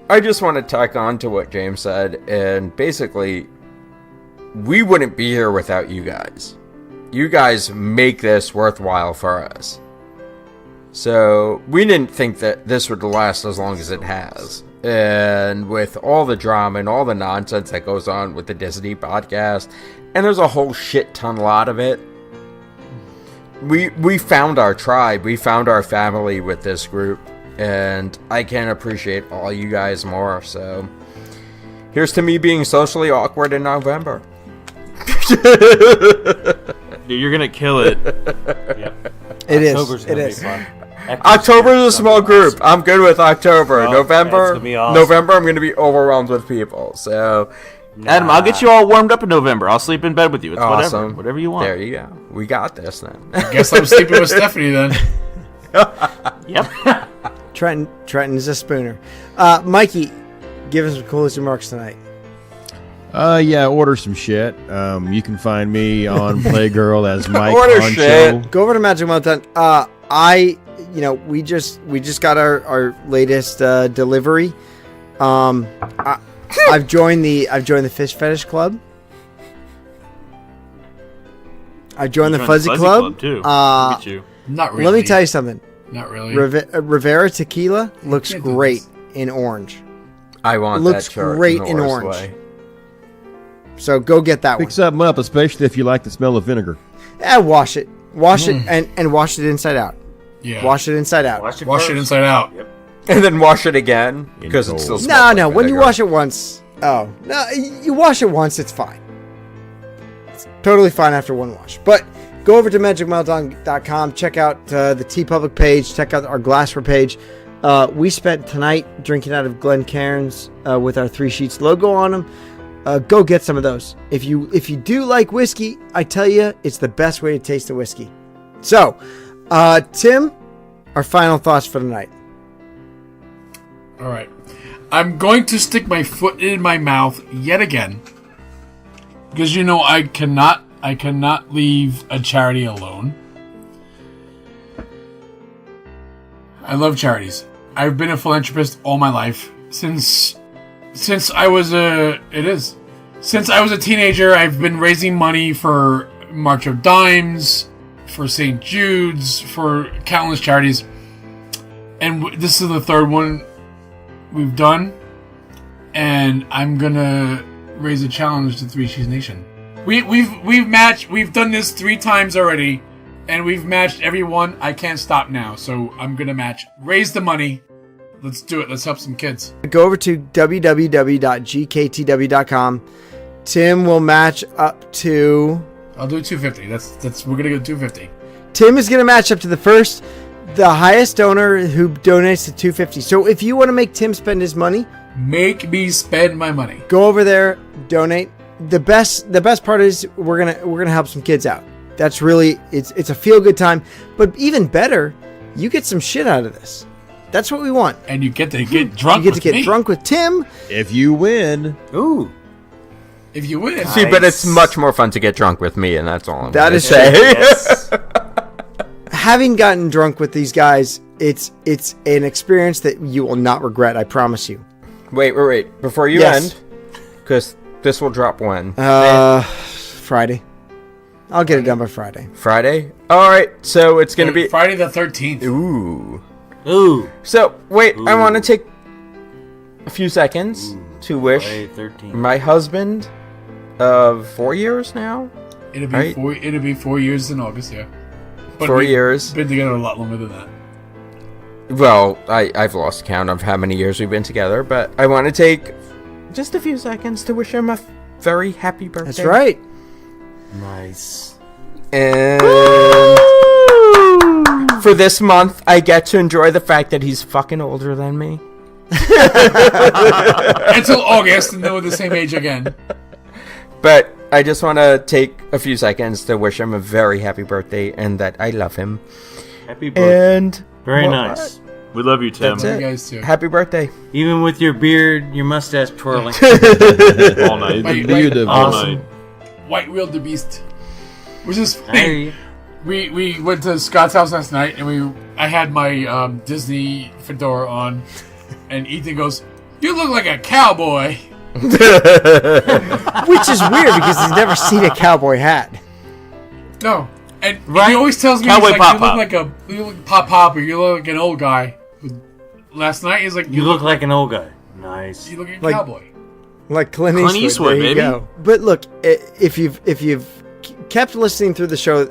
I just want to tack on to what James said, and basically, we wouldn't be here without you guys. You guys make this worthwhile for us. So we didn't think that this would last as long as it has. And with all the drama and all the nonsense that goes on with the Disney podcast, and there's a whole shit ton lot of it, we found our tribe, we found our family with this group, and I can't appreciate all you guys more. So here's to me being socially awkward in November. Dude, you're gonna kill it. It is. October's gonna It be is. fun. October's a small group. I'm good with October. Oh, November, that's gonna be awesome. November, I'm gonna be overwhelmed with people. So Adam, I'll get you all warmed up in November. I'll sleep in bed with you. It's awesome. whatever you want. There you go. We got this then. Guess I'm sleeping with Stephanie then. Yep. Trenton's a spooner. Mikey, give us some closing remarks tonight. Order some shit. You can find me on Playgirl as Mike Order Honcho. shit. Go over to Magical Meltdown. We just got our latest delivery. I've joined the Fish Fetish Club. I've joined the Fuzzy Club too. Look at you. Not really. Let me tell you something. Not really. Rivera Tequila looks can't do great this. in orange. I want Looks that shirt great the in worst orange. way. So go get that Pick one. something up, especially if you like the smell of vinegar. Wash it. Wash it and wash it inside out. Yeah. Wash it inside out. Wash it inside out. And then wash it again because it cold. still smells like No. When you vinegar. wash it once, you wash it once, it's fine. It's totally fine after one wash. But go over to magicmeltdown.com, check out the teepublic page, check out our glassware page. We spent tonight drinking out of Glencairn's with our Three Sheets logo on them. Go get some of those. If you do like whiskey, I tell you, it's the best way to taste a whiskey. So, Tim, our final thoughts for tonight. All right. I'm going to stick my foot in my mouth yet again. Because I cannot leave a charity alone. I love charities. I've been a philanthropist all my life. Since I was a teenager, I've been raising money for March of Dimes, for St. Jude's, for countless charities. And this is the third one we've done. And I'm gonna raise a challenge to Three Cheese Nation. We've done this 3 times already, and we've matched everyone. I can't stop now, so I'm gonna match. Raise the money. Let's do it. Let's help some kids. Go over to www.gktw.com. Tim will match up to... I'll do 250. That's we're gonna go 250. Tim is going to match up to the highest donor who donates to 250. So if you want to make Tim spend his money, Make me spend my money. go over there, donate. The best part is we're gonna help some kids out. That's really it's a feel good time. But even better, you get some shit out of this. That's what we want. And you get to get drunk. You get to get me. drunk with Tim. If you win, Ooh. If you win. See, but it's much more fun to get drunk with me, and that's all I'm That gonna is say. Yes. Having gotten drunk with these guys, it's an experience that you will not regret. I promise you. Wait. Before you Yes. end, because This will drop when? Friday. I'll get it done by Friday. Friday? Alright, so it's gonna be... Friday the 13th. Ooh. Ooh. So, wait, I want to take a few seconds to wish Friday 13th. my husband of 4 years now? It'll be Right. 4 years in August, yeah. But 4 we've years. Been together a lot longer than that. Well, I've lost count of how many years we've been together, but I want to take just a few seconds to wish him a very happy birthday. That's right. Nice. And for this month, I get to enjoy the fact that he's fucking older than me. Until August, and then we're the same age again. But I just want to take a few seconds to wish him a very happy birthday and that I love him. Happy birthday. And Very well, nice. We love you, Tim. That's You it. guys too. Happy birthday. Even with your beard, your mustache twirling. All night. Wait, Beard of awesome. White Wheel the Beast. Which is I funny. hear you. We went to Scott's house last night, and I had my Disney fedora on, and Ethan goes, "You look like a cowboy." Which is weird because he's never seen a cowboy hat. No, and Right? he always tells me, Cowboy he's like, Pop "You look Pop. like you look pop, or you look like an old guy." Last night he's like, You look like an old guy. Nice. you look like a Like- cowboy." Like Clint Clint Eastwood. Eastwood, There you baby. go. But look, if you've kept listening through the show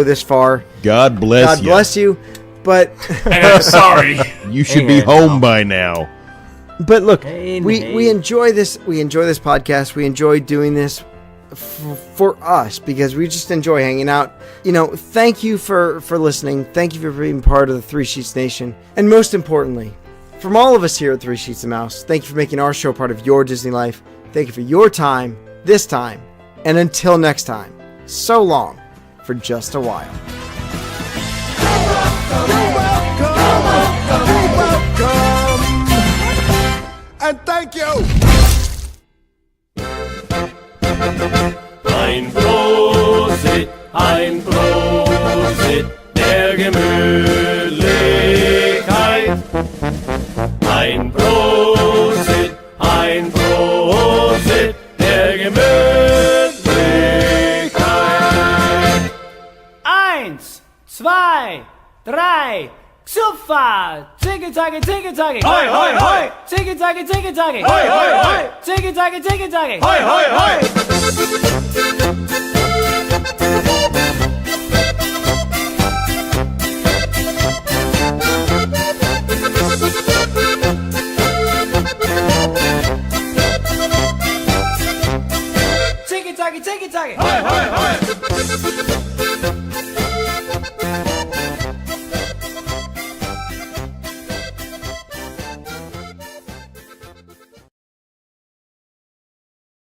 this far, God bless God you. bless you. But And I'm sorry. You should Hey, be man, home no. by now. But look, Hey, we hey. enjoy this. We enjoy this podcast. We enjoy doing this for us because we just enjoy hanging out. You know, thank you for listening. Thank you for being part of the Three Sheets Nation. And most importantly, from all of us here at Three Sheets of Mouse, thank you for making our show part of your Disney life. Thank you for your time, this time. And until next time, so long for just a while. And thank you! Ein Prosit, der Gemütlichkeit. Ein Prosit, der Gemütlichkeit. 1, 2, 3, Xupfa! Ziggy-zaggy, ziggy-zaggy! Hoi, hoi, hoi! Ziggy-zaggy, ziggy-zaggy! Hoi, hoi, hoi! Ziggy-zaggy, ziggy-zaggy! Hoi, hoi, hoi! Ziggy-zaggy, ziggy-zaggy! Hoi, hoi, hoi!